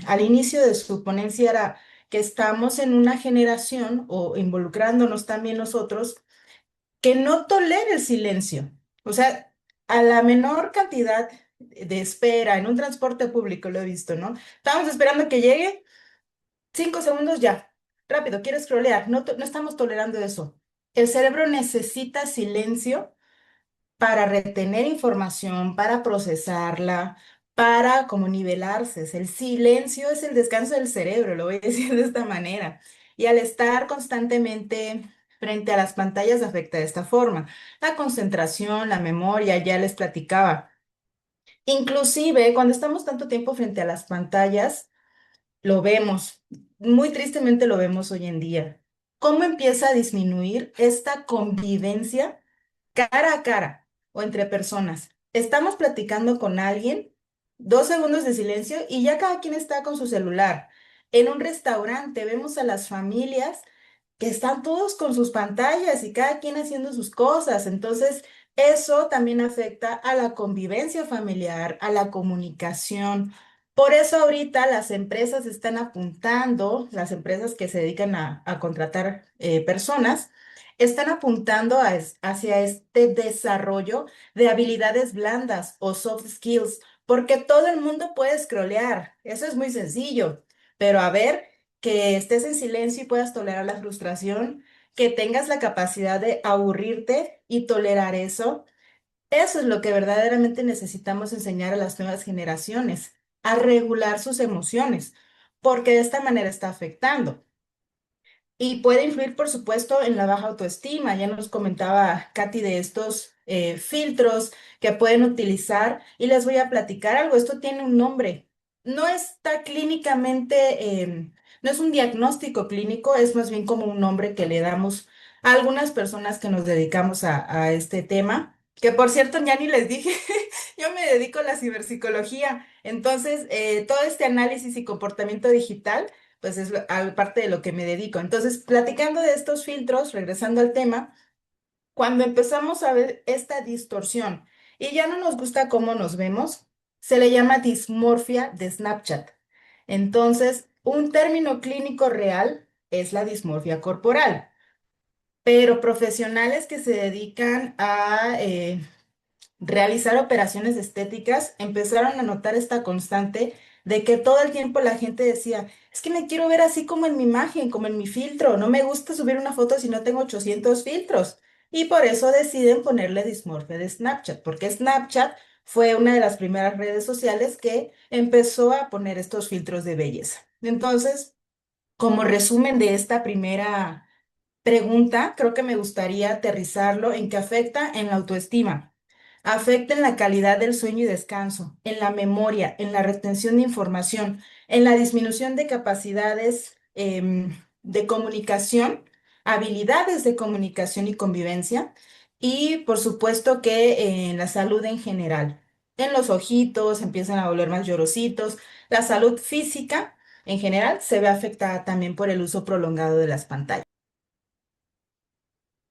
al inicio de su ponencia era que estamos en una generación o involucrándonos también nosotros que no tolera el silencio. O sea, a la menor cantidad de espera en un transporte público, lo he visto, ¿no? Estamos esperando que llegue, 5 segundos ya, rápido, quiero scrollear, no, no estamos tolerando eso. El cerebro necesita silencio para retener información, para procesarla, para como nivelarse. El silencio es el descanso del cerebro, lo voy a decir de esta manera. Y al estar constantemente frente a las pantallas afecta de esta forma. La concentración, la memoria, ya les platicaba. Inclusive cuando estamos tanto tiempo frente a las pantallas, lo vemos, muy tristemente lo vemos hoy en día. ¿Cómo empieza a disminuir esta convivencia cara a cara o entre personas? Estamos platicando con alguien, 2 segundos de silencio y ya cada quien está con su celular. En un restaurante vemos a las familias que están todos con sus pantallas y cada quien haciendo sus cosas. Entonces, eso también afecta a la convivencia familiar, a la comunicación. Por eso ahorita las empresas están apuntando, las empresas que se dedican a contratar personas, están apuntando hacia este desarrollo de habilidades blandas o soft skills, porque todo el mundo puede scrollear, eso es muy sencillo, pero a ver, que estés en silencio y puedas tolerar la frustración, que tengas la capacidad de aburrirte y tolerar eso, eso es lo que verdaderamente necesitamos enseñar a las nuevas generaciones, a regular sus emociones, porque de esta manera está afectando. Y puede influir, por supuesto, en la baja autoestima. Ya nos comentaba Katy de estos filtros que pueden utilizar y les voy a platicar algo. Esto tiene un nombre. No está clínicamente, no es un diagnóstico clínico, es más bien como un nombre que le damos a algunas personas que nos dedicamos a este tema. Que por cierto, ya ni les dije, yo me dedico a la ciberpsicología. Entonces, todo este análisis y comportamiento digital pues es parte de lo que me dedico. Entonces, platicando de estos filtros, regresando al tema, cuando empezamos a ver esta distorsión y ya no nos gusta cómo nos vemos, se le llama dismorfia de Snapchat. Entonces, un término clínico real es la dismorfia corporal, pero profesionales que se dedican a realizar operaciones estéticas, empezaron a notar esta constante de que todo el tiempo la gente decía, es que me quiero ver así como en mi imagen, como en mi filtro, no me gusta subir una foto si no tengo 800 filtros. Y por eso deciden ponerle dismorfia de Snapchat, porque Snapchat fue una de las primeras redes sociales que empezó a poner estos filtros de belleza. Entonces, como resumen de esta primera pregunta, creo que me gustaría aterrizarlo en que afecta en la autoestima, afecta en la calidad del sueño y descanso, en la memoria, en la retención de información, en la disminución de capacidades de comunicación, habilidades de comunicación y convivencia, y por supuesto que en la salud en general. En los ojitos empiezan a volver más llorositos. La salud física en general se ve afectada también por el uso prolongado de las pantallas.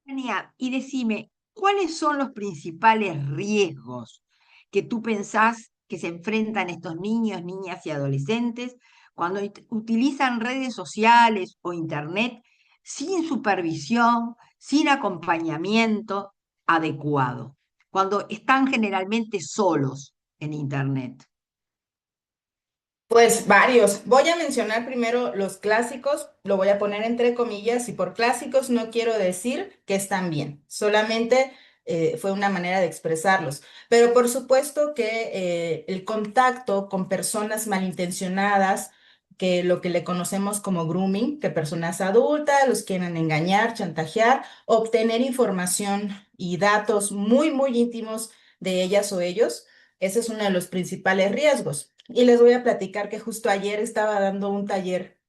Tania, y decime, ¿cuáles son los principales riesgos que tú pensás que se enfrentan estos niños, niñas y adolescentes cuando utilizan redes sociales o internet sin supervisión, sin acompañamiento adecuado, cuando están generalmente solos en internet? Pues varios. Voy a mencionar primero los clásicos, lo voy a poner entre comillas y por clásicos no quiero decir que están bien, solamente fue una manera de expresarlos. Pero por supuesto que el contacto con personas malintencionadas, que lo que le conocemos como grooming, que personas adultas los quieren engañar, chantajear, obtener información y datos muy, muy íntimos de ellas o ellos, ese es uno de los principales riesgos. Y les voy a platicar que justo ayer estaba dando un taller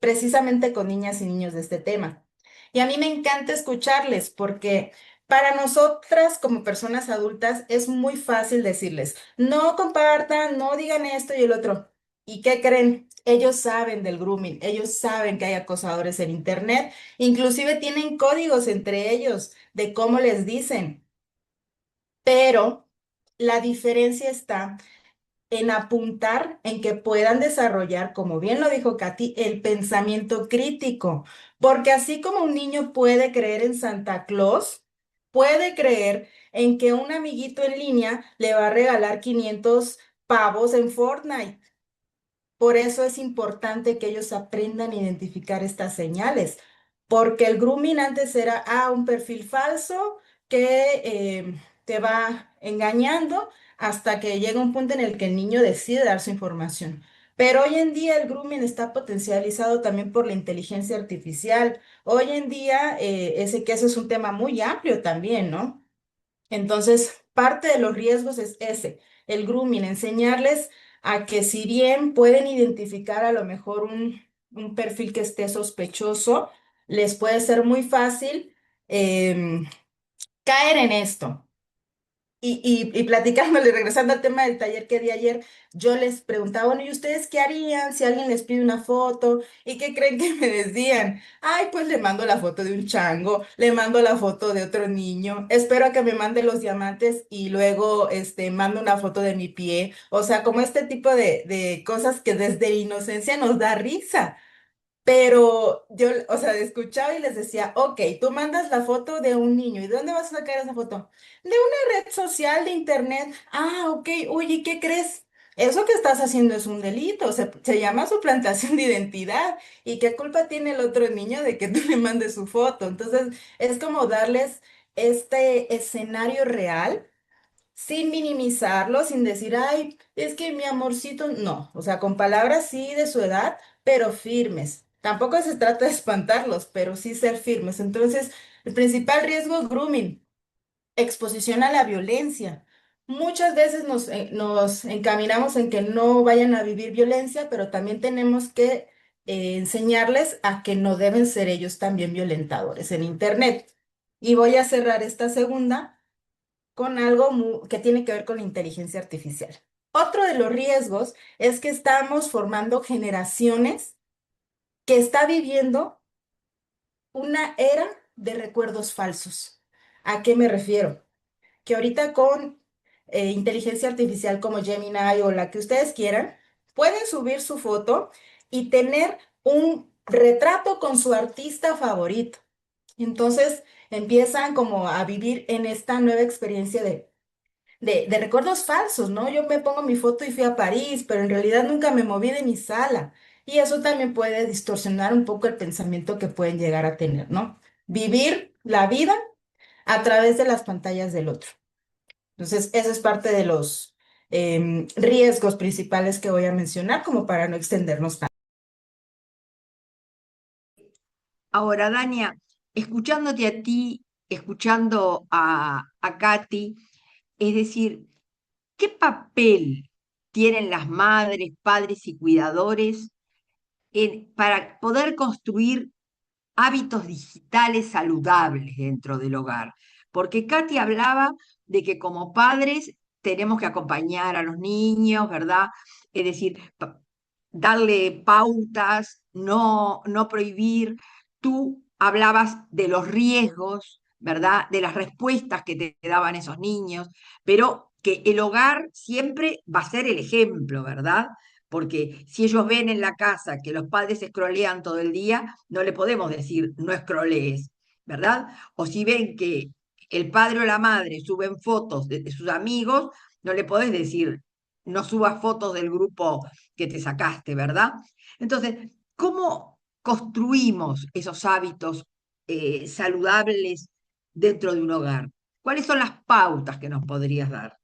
precisamente con niñas y niños de este tema. Y a mí me encanta escucharles porque para nosotras como personas adultas es muy fácil decirles, no compartan, no digan esto y el otro. ¿Y qué creen? Ellos saben del grooming, ellos saben que hay acosadores en internet, inclusive tienen códigos entre ellos de cómo les dicen, pero la diferencia está en apuntar en que puedan desarrollar, como bien lo dijo Katy, el pensamiento crítico, porque así como un niño puede creer en Santa Claus, puede creer en que un amiguito en línea le va a regalar 500 pavos en Fortnite. Por eso es importante que ellos aprendan a identificar estas señales, porque el grooming antes era un perfil falso que te va engañando hasta que llega un punto en el que el niño decide dar su información. Pero hoy en día el grooming está potencializado también por la inteligencia artificial. Hoy en día, ese es un tema muy amplio también, ¿no? Entonces, parte de los riesgos es ese, el grooming, enseñarles a que si bien pueden identificar a lo mejor un perfil que esté sospechoso, les puede ser muy fácil em, caer en esto. Y platicándole, regresando al tema del taller que di ayer, yo les preguntaba, bueno, ¿y ustedes qué harían si alguien les pide una foto? ¿Y qué creen que me decían? Ay, pues le mando la foto de un chango, le mando la foto de otro niño, espero a que me mande los diamantes y luego mando una foto de mi pie. O sea, como este tipo de cosas que desde la inocencia nos da risa. Pero yo, o sea, escuchaba y les decía, ok, tú mandas la foto de un niño. ¿Y de dónde vas a sacar esa foto? De una red social de internet. Ah, ok, oye, ¿qué crees? Eso que estás haciendo es un delito, se llama suplantación de identidad. ¿Y qué culpa tiene el otro niño de que tú le mandes su foto? Entonces, es como darles este escenario real sin minimizarlo, sin decir, ay, es que mi amorcito, no, o sea, con palabras sí de su edad, pero firmes. Tampoco se trata de espantarlos, pero sí ser firmes. Entonces, el principal riesgo es grooming, exposición a la violencia. Muchas veces nos encaminamos en que no vayan a vivir violencia, pero también tenemos que enseñarles a que no deben ser ellos también violentadores en Internet. Y voy a cerrar esta segunda con algo que tiene que ver con la inteligencia artificial. Otro de los riesgos es que estamos formando generaciones que está viviendo una era de recuerdos falsos. ¿A qué me refiero? Que ahorita con inteligencia artificial como Gemini o la que ustedes quieran, pueden subir su foto y tener un retrato con su artista favorito. Entonces empiezan como a vivir en esta nueva experiencia de recuerdos falsos, ¿no? Yo me pongo mi foto y fui a París, pero en realidad nunca me moví de mi sala. Y eso también puede distorsionar un poco el pensamiento que pueden llegar a tener, ¿no? Vivir la vida a través de las pantallas del otro. Entonces, eso es parte de los riesgos principales que voy a mencionar, como para no extendernos tanto. Ahora, Dania, escuchándote a ti, escuchando a Katy, es decir, ¿qué papel tienen las madres, padres y cuidadores para poder construir hábitos digitales saludables dentro del hogar? Porque Katy hablaba de que como padres tenemos que acompañar a los niños, ¿verdad? Es decir, darle pautas, no prohibir. Tú hablabas de los riesgos, ¿verdad? De las respuestas que te daban esos niños, pero que el hogar siempre va a ser el ejemplo, ¿verdad? Porque si ellos ven en la casa que los padres escrolean todo el día, no le podemos decir no escrolees, ¿verdad? O si ven que el padre o la madre suben fotos de sus amigos, no le podés decir no subas fotos del grupo que te sacaste, ¿verdad? Entonces, ¿cómo construimos esos hábitos saludables dentro de un hogar? ¿Cuáles son las pautas que nos podrías dar?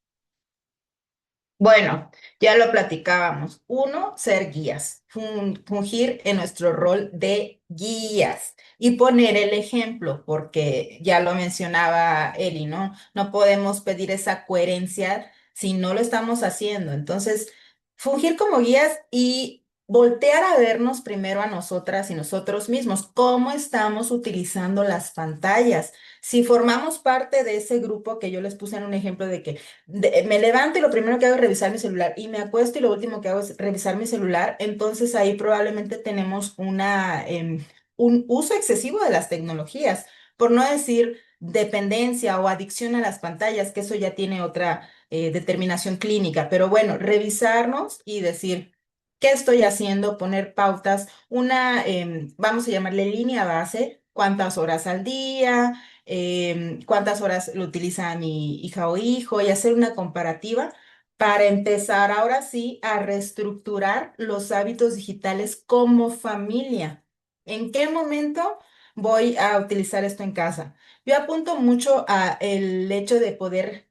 Bueno, ya lo platicábamos. Uno, ser guías, fungir en nuestro rol de guías y poner el ejemplo, porque ya lo mencionaba Eli, ¿no? No podemos pedir esa coherencia si no lo estamos haciendo. Entonces, fungir como guías y voltear a vernos primero a nosotras y nosotros mismos, cómo estamos utilizando las pantallas. Si formamos parte de ese grupo que yo les puse en un ejemplo de que me levanto y lo primero que hago es revisar mi celular y me acuesto y lo último que hago es revisar mi celular, entonces ahí probablemente tenemos un uso excesivo de las tecnologías, por no decir dependencia o adicción a las pantallas, que eso ya tiene otra determinación clínica. Pero bueno, revisarnos y decir qué estoy haciendo, poner pautas, vamos a llamarle línea base, cuántas horas al día, cuántas horas lo utiliza mi hija o hijo y hacer una comparativa para empezar ahora sí a reestructurar los hábitos digitales como familia. ¿En qué momento voy a utilizar esto en casa? Yo apunto mucho a el hecho de poder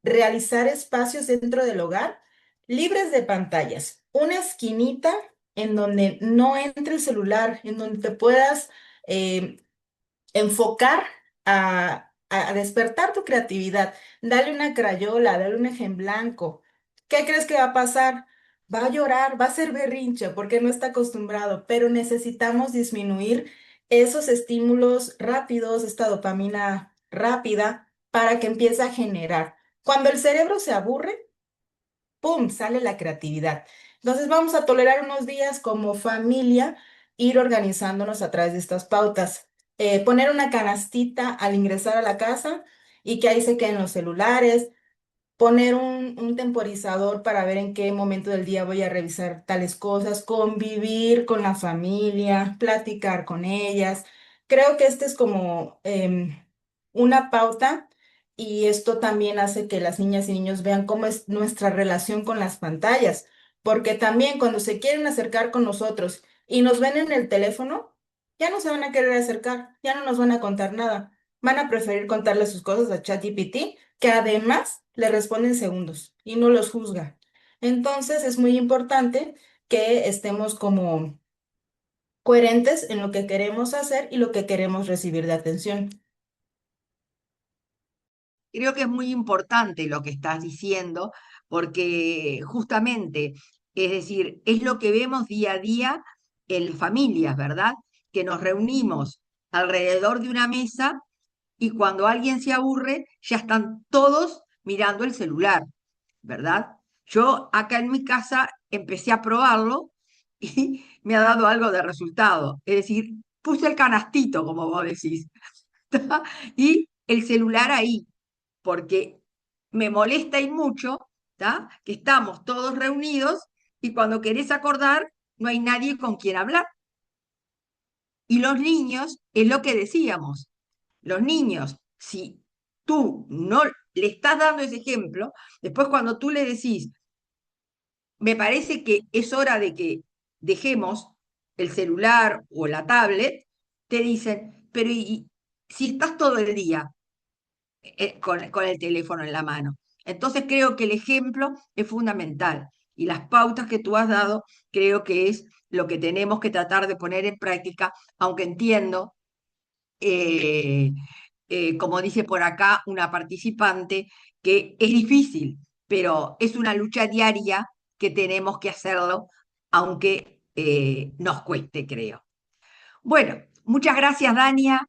realizar espacios dentro del hogar libres de pantallas, una esquinita en donde no entre el celular, en donde te puedas eh, enfocar a despertar tu creatividad. Dale una crayola, dale un eje en blanco. ¿Qué crees que va a pasar? Va a llorar, va a ser berrinche porque no está acostumbrado, pero necesitamos disminuir esos estímulos rápidos, esta dopamina rápida, para que empiece a generar. Cuando el cerebro se aburre, ¡pum!, sale la creatividad. Entonces vamos a tolerar unos días como familia, ir organizándonos a través de estas pautas. Poner una canastita al ingresar a la casa y que ahí se queden los celulares, poner un temporizador para ver en qué momento del día voy a revisar tales cosas, convivir con la familia, platicar con ellas. Creo que este es como una pauta y esto también hace que las niñas y niños vean cómo es nuestra relación con las pantallas, porque también cuando se quieren acercar con nosotros y nos ven en el teléfono, ya no se van a querer acercar, ya no nos van a contar nada. Van a preferir contarle sus cosas a ChatGPT, que además le responde en segundos y no los juzga. Entonces es muy importante que estemos como coherentes en lo que queremos hacer y lo que queremos recibir de atención. Creo que es muy importante lo que estás diciendo, porque justamente, es decir, es lo que vemos día a día en familias, ¿verdad? Que nos reunimos alrededor de una mesa y cuando alguien se aburre, ya están todos mirando el celular, ¿verdad? Yo acá en mi casa empecé a probarlo y me ha dado algo de resultado. Es decir, puse el canastito, como vos decís, y el celular ahí porque me molesta y mucho, ¿tá? Que estamos todos reunidos y cuando querés acordar no hay nadie con quien hablar. Y los niños, es lo que decíamos, los niños, si tú no le estás dando ese ejemplo, después cuando tú le decís, me parece que es hora de que dejemos el celular o la tablet, te dicen, pero si estás todo el día con el teléfono en la mano. Entonces creo que el ejemplo es fundamental y las pautas que tú has dado creo que es lo que tenemos que tratar de poner en práctica, aunque entiendo, eh, como dice por acá una participante, que es difícil, pero es una lucha diaria que tenemos que hacerlo, aunque nos cueste, creo. Bueno, muchas gracias, Dania,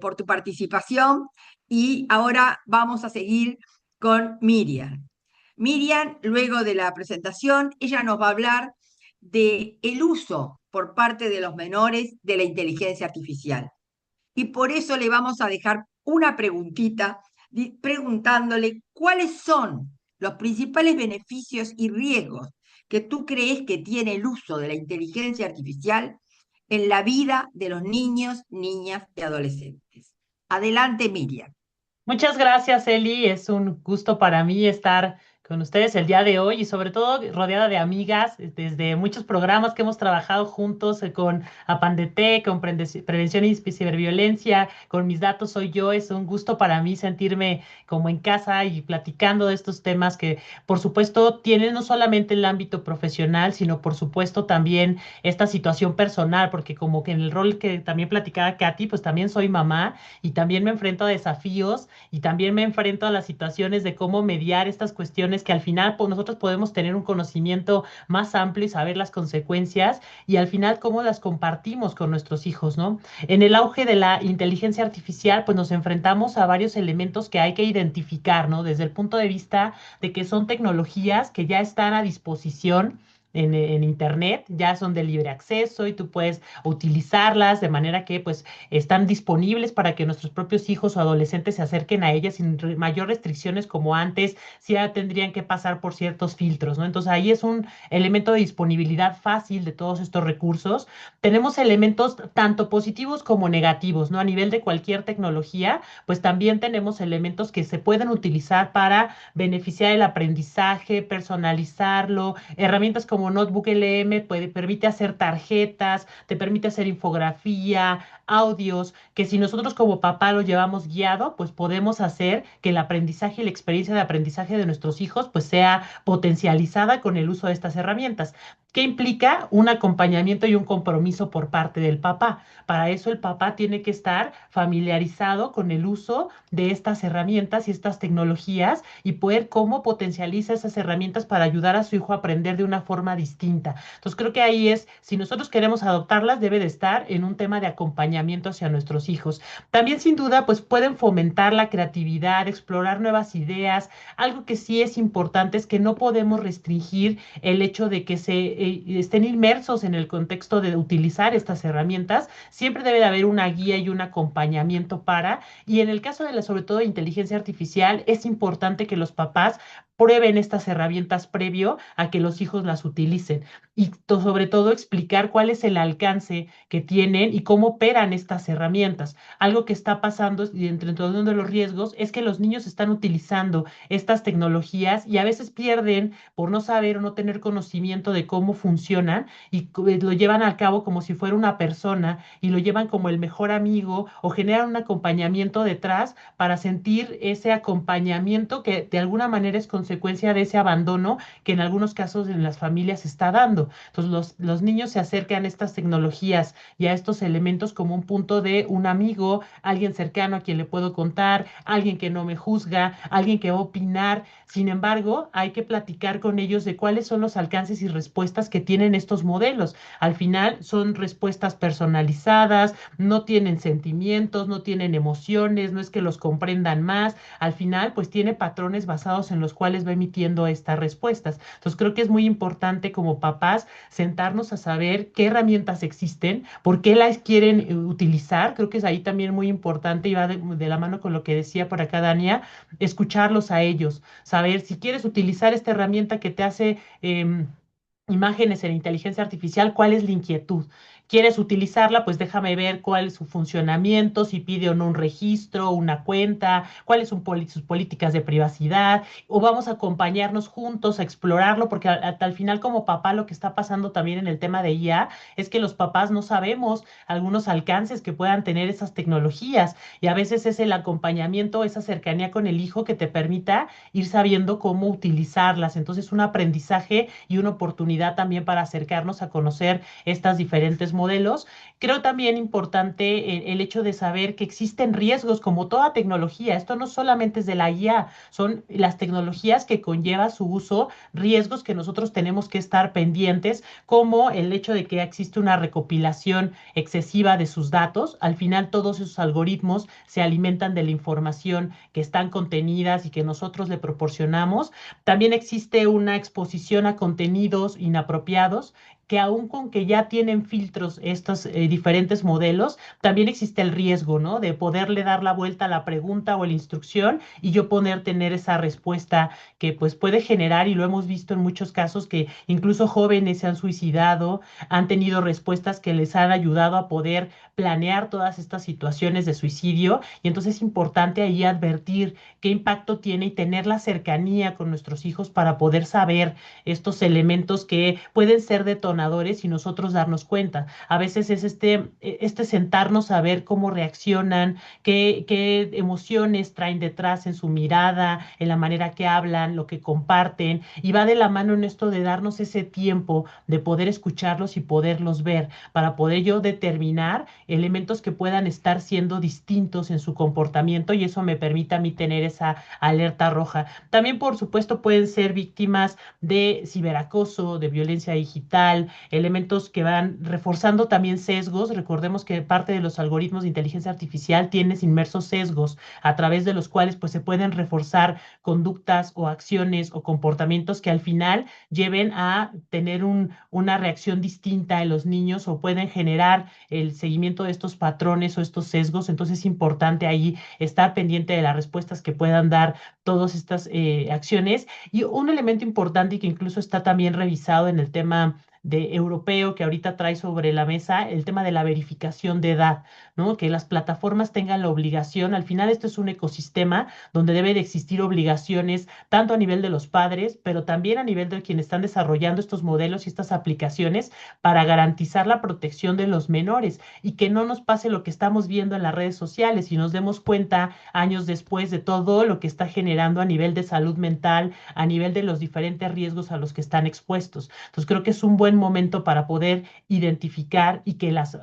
por tu participación y ahora vamos a seguir con Miriam. Miriam, luego de la presentación, ella nos va a hablar de el uso por parte de los menores de la inteligencia artificial. Y por eso le vamos a dejar una preguntita preguntándole cuáles son los principales beneficios y riesgos que tú crees que tiene el uso de la inteligencia artificial en la vida de los niños, niñas y adolescentes. Adelante, Miriam. Muchas gracias, Eli. Es un gusto para mí estar con ustedes el día de hoy y sobre todo rodeada de amigas desde muchos programas que hemos trabajado juntos con Apandete, con Prevención y Ciberviolencia, con Mis Datos Soy Yo. Es un gusto para mí sentirme como en casa y platicando de estos temas que, por supuesto, tienen no solamente el ámbito profesional, sino, por supuesto, también esta situación personal, porque como que en el rol que también platicaba Katy, pues también soy mamá y también me enfrento a desafíos y también me enfrento a las situaciones de cómo mediar estas cuestiones situaciones que al final pues, nosotros podemos tener un conocimiento más amplio y saber las consecuencias y al final cómo las compartimos con nuestros hijos, ¿no? En el auge de la inteligencia artificial, pues nos enfrentamos a varios elementos que hay que identificar, ¿no? Desde el punto de vista de que son tecnologías que ya están a disposición en Internet, ya son de libre acceso y tú puedes utilizarlas de manera que pues están disponibles para que nuestros propios hijos o adolescentes se acerquen a ellas sin mayor restricciones como antes, si ya tendrían que pasar por ciertos filtros, ¿no? Entonces ahí es un elemento de disponibilidad fácil de todos estos recursos. Tenemos elementos tanto positivos como negativos, ¿no? A nivel de cualquier tecnología, pues también tenemos elementos que se pueden utilizar para beneficiar el aprendizaje, personalizarlo, herramientas como Notebook LM permite hacer tarjetas, te permite hacer infografía, audios, que si nosotros como papá lo llevamos guiado, pues podemos hacer que el aprendizaje y la experiencia de aprendizaje de nuestros hijos pues sea potencializada con el uso de estas herramientas. ¿Qué implica? Un acompañamiento y un compromiso por parte del papá. Para eso el papá tiene que estar familiarizado con el uso de estas herramientas y estas tecnologías y poder cómo potencializa esas herramientas para ayudar a su hijo a aprender de una forma distinta. Entonces creo que ahí es, si nosotros queremos adoptarlas, debe de estar en un tema de acompañamiento hacia nuestros hijos. También sin duda, pues pueden fomentar la creatividad, explorar nuevas ideas. Algo que sí es importante es que no podemos restringir el hecho de que se estén inmersos en el contexto de utilizar estas herramientas. Siempre debe de haber una guía y un acompañamiento para, y en el caso de la, sobre todo, inteligencia artificial, es importante que los papás prueben estas herramientas previo a que los hijos las utilicen y sobre todo explicar cuál es el alcance que tienen y cómo operan estas herramientas. Algo que está pasando y entre uno de los riesgos es que los niños están utilizando estas tecnologías y a veces pierden por no saber o no tener conocimiento de cómo funcionan y lo llevan a cabo como si fuera una persona y lo llevan como el mejor amigo o generan un acompañamiento detrás para sentir ese acompañamiento que de alguna manera es consecuencia de ese abandono que en algunos casos en las familias se está dando. Entonces los niños se acercan a estas tecnologías y a estos elementos como un punto de un amigo, alguien cercano a quien le puedo contar, alguien que no me juzga, alguien que va a opinar. Sin embargo, hay que platicar con ellos de cuáles son los alcances y respuestas que tienen estos modelos. Al final son respuestas personalizadas, no tienen sentimientos, no tienen emociones, no es que los comprendan más. Al final, pues tiene patrones basados en los cuales va emitiendo estas respuestas. Entonces, creo que es muy importante como papás sentarnos a saber qué herramientas existen, por qué las quieren utilizar. Creo que es ahí también muy importante y va de la mano con lo que decía por acá Dania, escucharlos a ellos, saber si quieres utilizar esta herramienta que te hace imágenes en inteligencia artificial, ¿cuál es la inquietud? ¿Quieres utilizarla? Pues déjame ver cuál es su funcionamiento, si pide o no un registro, una cuenta, cuáles son sus políticas de privacidad, o vamos a acompañarnos juntos a explorarlo, porque al final como papá lo que está pasando también en el tema de IA es que los papás no sabemos algunos alcances que puedan tener esas tecnologías y a veces es el acompañamiento, esa cercanía con el hijo que te permita ir sabiendo cómo utilizarlas. Entonces, un aprendizaje y una oportunidad también para acercarnos a conocer estas diferentes modelos. Creo también importante el hecho de saber que existen riesgos como toda tecnología. Esto no solamente es de la IA, son las tecnologías que conlleva su uso, riesgos que nosotros tenemos que estar pendientes, como el hecho de que existe una recopilación excesiva de sus datos. Al final todos esos algoritmos se alimentan de la información que están contenidas y que nosotros le proporcionamos. También existe una exposición a contenidos inapropiados que aun con que ya tienen filtros estos diferentes modelos, también existe el riesgo, ¿no? De poderle dar la vuelta a la pregunta o la instrucción y yo poder tener esa respuesta que pues puede generar, y lo hemos visto en muchos casos, que incluso jóvenes se han suicidado, han tenido respuestas que les han ayudado a poder planear todas estas situaciones de suicidio, y entonces es importante ahí advertir qué impacto tiene y tener la cercanía con nuestros hijos para poder saber estos elementos que pueden ser detonantes detonadores y nosotros darnos cuenta. A veces es este sentarnos a ver cómo reaccionan, qué emociones traen detrás en su mirada, en la manera que hablan, lo que comparten, y va de la mano en esto de darnos ese tiempo de poder escucharlos y poderlos ver, para poder yo determinar elementos que puedan estar siendo distintos en su comportamiento y eso me permite a mí tener esa alerta roja. También, por supuesto, pueden ser víctimas de ciberacoso, de violencia digital, elementos que van reforzando también sesgos. Recordemos que parte de los algoritmos de inteligencia artificial tienen inmersos sesgos a través de los cuales pues se pueden reforzar conductas o acciones o comportamientos que al final lleven a tener una reacción distinta en los niños o pueden generar el seguimiento de estos patrones o estos sesgos. Entonces es importante ahí estar pendiente de las respuestas que puedan dar todas estas acciones. Y un elemento importante y que incluso está también revisado en el tema de europeo que ahorita trae sobre la mesa, el tema de la verificación de edad, ¿no? Que las plataformas tengan la obligación, al final esto es un ecosistema donde debe de existir obligaciones tanto a nivel de los padres, pero también a nivel de quienes están desarrollando estos modelos y estas aplicaciones para garantizar la protección de los menores y que no nos pase lo que estamos viendo en las redes sociales y nos demos cuenta años después de todo lo que está generando a nivel de salud mental, a nivel de los diferentes riesgos a los que están expuestos. Entonces creo que es un buen momento para poder identificar y que las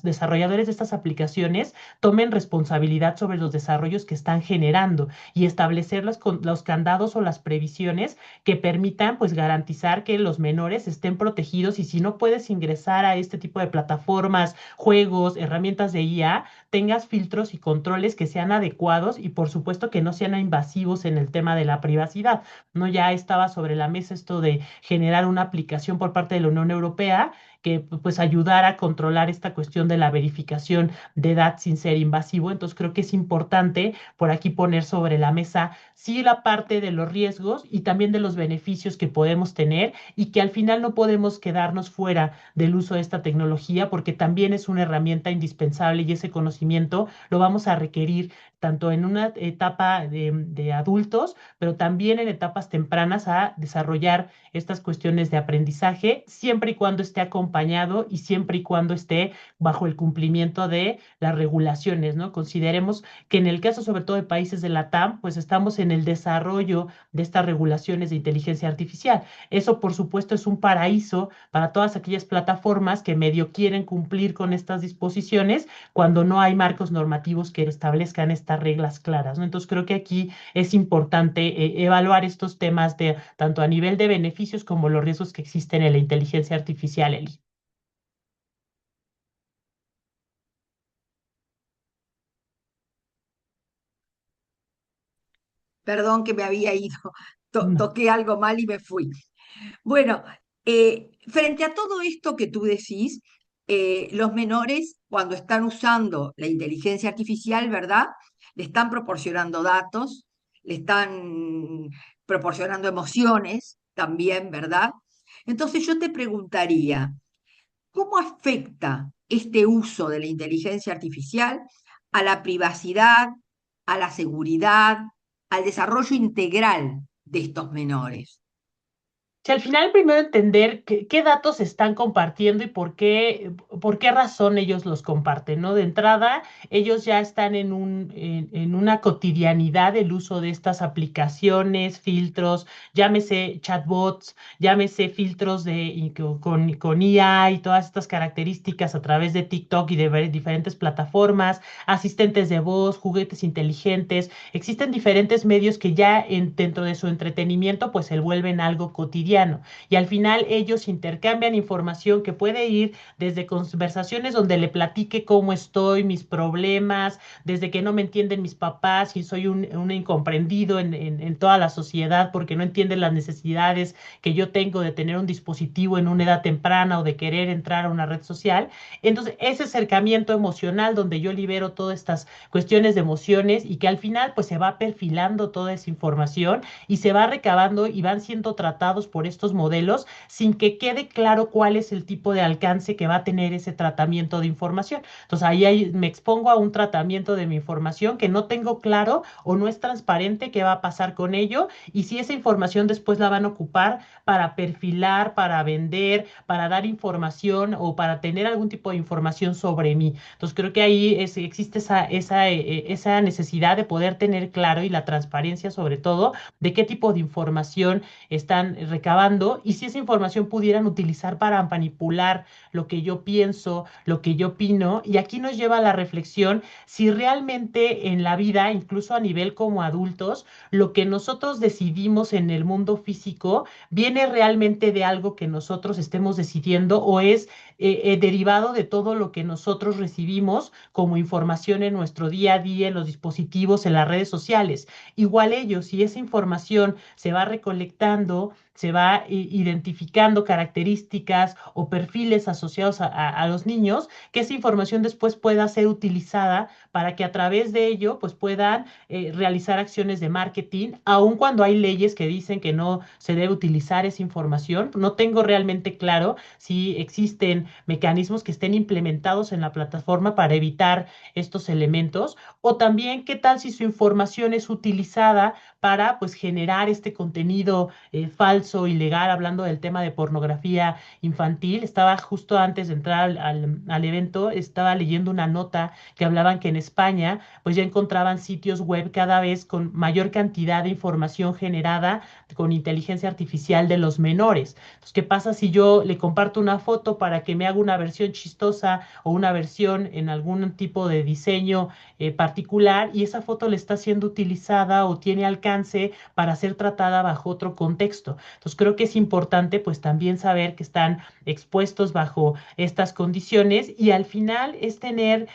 desarrolladores de estas aplicaciones tomen responsabilidad sobre los desarrollos que están generando y establecer los candados o las previsiones que permitan pues garantizar que los menores estén protegidos y si no puedes ingresar a este tipo de plataformas, juegos, herramientas de IA, tengas filtros y controles que sean adecuados y por supuesto que no sean invasivos en el tema de la privacidad. No, ya estaba sobre la mesa esto de generar una aplicación por parte de la Unión Europea que pues ayudara a controlar esta cuestión de la verificación de edad sin ser invasivo. Entonces creo que es importante por aquí poner sobre la mesa sí la parte de los riesgos y también de los beneficios que podemos tener y que al final no podemos quedarnos fuera del uso de esta tecnología porque también es una herramienta indispensable y ese conocimiento lo vamos a requerir tanto en una etapa de adultos, pero también en etapas tempranas a desarrollar estas cuestiones de aprendizaje, siempre y cuando esté acompañado y siempre y cuando esté bajo el cumplimiento de las regulaciones, ¿no? Consideremos que en el caso sobre todo de países de la TAM, pues estamos en el desarrollo de estas regulaciones de inteligencia artificial. Eso, por supuesto, es un paraíso para todas aquellas plataformas que medio quieren cumplir con estas disposiciones cuando no hay marcos normativos que establezcan estas reglas claras, ¿no? Entonces, creo que aquí es importante evaluar estos temas de tanto a nivel de beneficios como los riesgos que existen en la inteligencia artificial, Eli. Perdón que me había ido, No. toqué algo mal y me fui. Bueno, frente a todo esto que tú decís, los menores, cuando están usando la inteligencia artificial, ¿verdad? Le están proporcionando datos, le están proporcionando emociones también, ¿verdad? Entonces yo te preguntaría, ¿cómo afecta este uso de la inteligencia artificial a la privacidad, a la seguridad, al desarrollo integral de estos menores? Si al final primero entender qué datos se están compartiendo y por qué razón ellos los comparten, ¿no? De entrada, ellos ya están en una cotidianidad el uso de estas aplicaciones, filtros, llámese chatbots, llámese filtros con IA y todas estas características a través de TikTok y de diferentes plataformas, asistentes de voz, juguetes inteligentes. Existen diferentes medios que ya dentro de su entretenimiento pues se vuelven algo cotidiano y al final ellos intercambian información que puede ir desde conversaciones donde le platique cómo estoy, mis problemas, desde que no me entienden mis papás y soy un incomprendido en toda la sociedad porque no entienden las necesidades que yo tengo de tener un dispositivo en una edad temprana o de querer entrar a una red social. Entonces, ese acercamiento emocional donde yo libero todas estas cuestiones de emociones y que al final pues se va perfilando toda esa información y se va recabando y van siendo tratados por por estos modelos sin que quede claro cuál es el tipo de alcance que va a tener ese tratamiento de información. Entonces ahí me expongo a un tratamiento de mi información que no tengo claro o no es transparente qué va a pasar con ello y si esa información después la van a ocupar para perfilar, para vender, para dar información o para tener algún tipo de información sobre mí. Entonces creo que ahí existe esa necesidad de poder tener claro y la transparencia sobre todo de qué tipo de información están recabando y si esa información pudieran utilizar para manipular lo que yo pienso, lo que yo opino. Y aquí nos lleva a la reflexión si realmente en la vida, incluso a nivel como adultos, lo que nosotros decidimos en el mundo físico viene realmente de algo que nosotros estemos decidiendo o es derivado de todo lo que nosotros recibimos como información en nuestro día a día, en los dispositivos, en las redes sociales. Igual ellos, si esa información se va recolectando, se va identificando características o perfiles asociados a los niños, que esa información después pueda ser utilizada para que a través de ello pues puedan realizar acciones de marketing, aun cuando hay leyes que dicen que no se debe utilizar esa información. No tengo realmente claro si existen mecanismos que estén implementados en la plataforma para evitar estos elementos, o también qué tal si su información es utilizada para pues generar este contenido falso, ilegal, hablando del tema de pornografía infantil. Estaba justo antes de entrar al evento, estaba leyendo una nota que hablaban que en España pues ya encontraban sitios web cada vez con mayor cantidad de información generada con inteligencia artificial de los menores. Entonces, ¿qué pasa si yo le comparto una foto para que me haga una versión chistosa o una versión en algún tipo de diseño particular y esa foto le está siendo utilizada o tiene alcance para ser tratada bajo otro contexto? Entonces, creo que es importante pues también saber que están expuestos bajo estas condiciones y al final es tener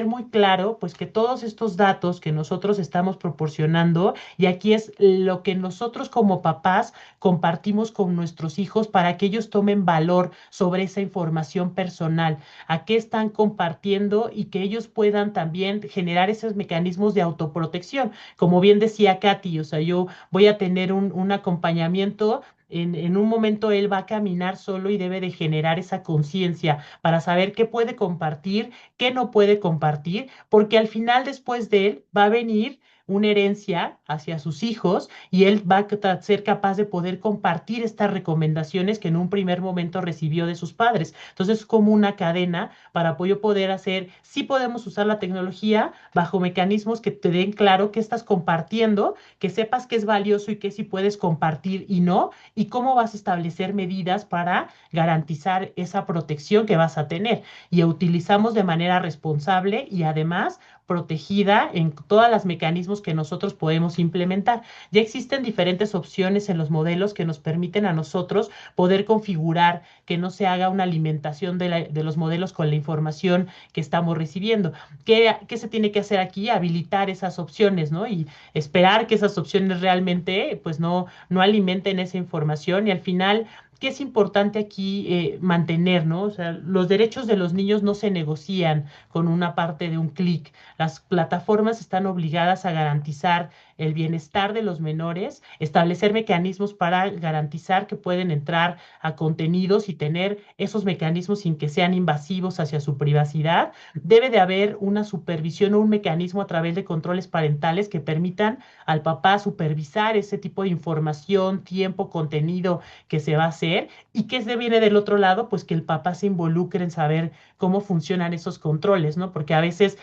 muy claro pues que todos estos datos que nosotros estamos proporcionando y aquí es lo que nosotros como papás compartimos con nuestros hijos para que ellos tomen valor sobre esa información personal, a qué están compartiendo y que ellos puedan también generar esos mecanismos de autoprotección. Como bien decía Katy, o sea, yo voy a tener un acompañamiento. En un momento él va a caminar solo y debe de generar esa conciencia para saber qué puede compartir, qué no puede compartir, porque al final después de él va a venir una herencia hacia sus hijos y él va a ser capaz de poder compartir estas recomendaciones que en un primer momento recibió de sus padres. Entonces es como una cadena para yo poder hacer, sí podemos usar la tecnología bajo mecanismos que te den claro qué estás compartiendo, que sepas qué es valioso y qué sí puedes compartir y no, y cómo vas a establecer medidas para garantizar esa protección que vas a tener. Y utilizamos de manera responsable y además protegida en todas las mecanismos que nosotros podemos implementar. Ya existen diferentes opciones en los modelos que nos permiten a nosotros poder configurar que no se haga una alimentación de los modelos con la información que estamos recibiendo. ¿Qué se tiene que hacer aquí? Habilitar esas opciones, ¿no? Y esperar que esas opciones realmente pues no alimenten esa información y al final ¿qué es importante aquí mantener, ¿no? O sea, los derechos de los niños no se negocian con una parte de un clic. Las plataformas están obligadas a garantizar el bienestar de los menores, establecer mecanismos para garantizar que pueden entrar a contenidos y tener esos mecanismos sin que sean invasivos hacia su privacidad. Debe de haber una supervisión o un mecanismo a través de controles parentales que permitan al papá supervisar ese tipo de información, tiempo, contenido que se va a hacer y que se viene del otro lado, pues que el papá se involucre en saber cómo funcionan esos controles, ¿no? Porque a veces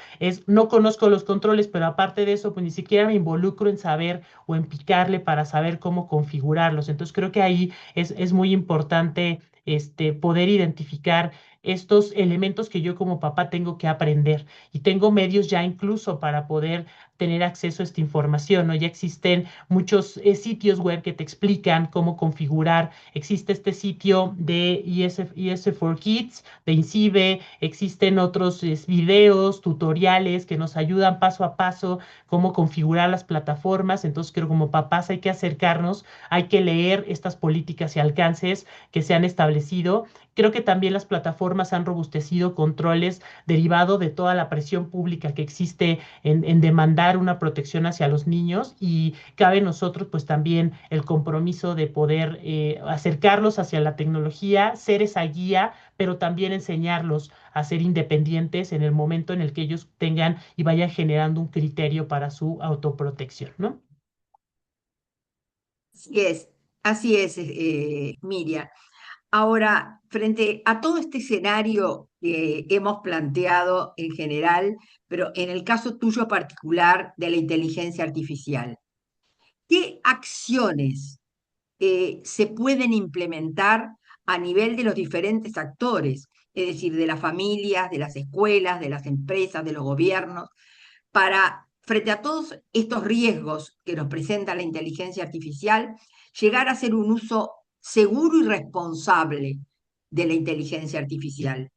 no conozco los controles, pero aparte de eso, pues ni siquiera me involucro en saber o en picarle para saber cómo configurarlos. Entonces creo que ahí es muy importante poder identificar estos elementos que yo como papá tengo que aprender y tengo medios ya incluso para poder tener acceso a esta información, ¿no? Ya existen muchos sitios web que te explican cómo configurar. Existe este sitio de IS for Kids, de INCIBE, existen otros videos, tutoriales que nos ayudan paso a paso cómo configurar las plataformas. Entonces creo que como papás hay que acercarnos, hay que leer estas políticas y alcances que se han establecido. Creo que también las plataformas han robustecido controles derivado de toda la presión pública que existe en demandar dar una protección hacia los niños y cabe en nosotros pues también el compromiso de poder acercarlos hacia la tecnología, ser esa guía, pero también enseñarlos a ser independientes en el momento en el que ellos tengan y vayan generando un criterio para su autoprotección, ¿no? Así es, así es, Miriam. Ahora, frente a todo este escenario que hemos planteado en general, pero en el caso tuyo particular de la inteligencia artificial, ¿qué acciones se pueden implementar a nivel de los diferentes actores, es decir, de las familias, de las escuelas, de las empresas, de los gobiernos, para, frente a todos estos riesgos que nos presenta la inteligencia artificial, llegar a hacer un uso seguro y responsable de la inteligencia artificial?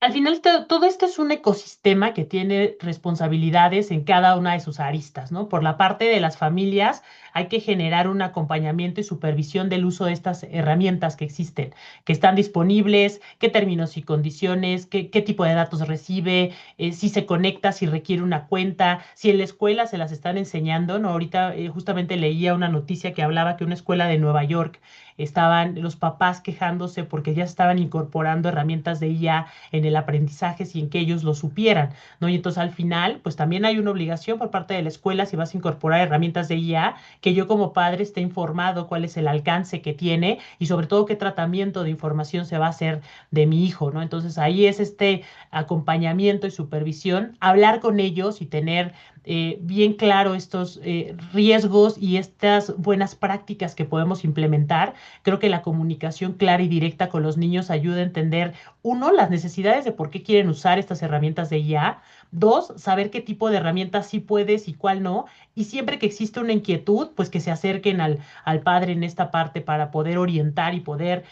Al final, todo esto es un ecosistema que tiene responsabilidades en cada una de sus aristas, ¿no? Por la parte de las familias, hay que generar un acompañamiento y supervisión del uso de estas herramientas que existen, que están disponibles, qué términos y condiciones, qué tipo de datos recibe, si se conecta, si requiere una cuenta, si en la escuela se las están enseñando, ¿no? Ahorita justamente leía una noticia que hablaba que una escuela de Nueva York estaban los papás quejándose porque ya estaban incorporando herramientas de IA en el aprendizaje sin que ellos lo supieran, ¿no? Y entonces al final, pues también hay una obligación por parte de la escuela si vas a incorporar herramientas de IA, que yo como padre esté informado cuál es el alcance que tiene y sobre todo qué tratamiento de información se va a hacer de mi hijo, ¿no? Entonces ahí es este acompañamiento y supervisión, hablar con ellos y tener bien claro estos riesgos y estas buenas prácticas que podemos implementar. Creo que la comunicación clara y directa con los niños ayuda a entender, uno, las necesidades de por qué quieren usar estas herramientas de IA. Dos, saber qué tipo de herramientas sí puedes y cuál no. Y siempre que existe una inquietud, pues que se acerquen al padre en esta parte para poder orientar y poder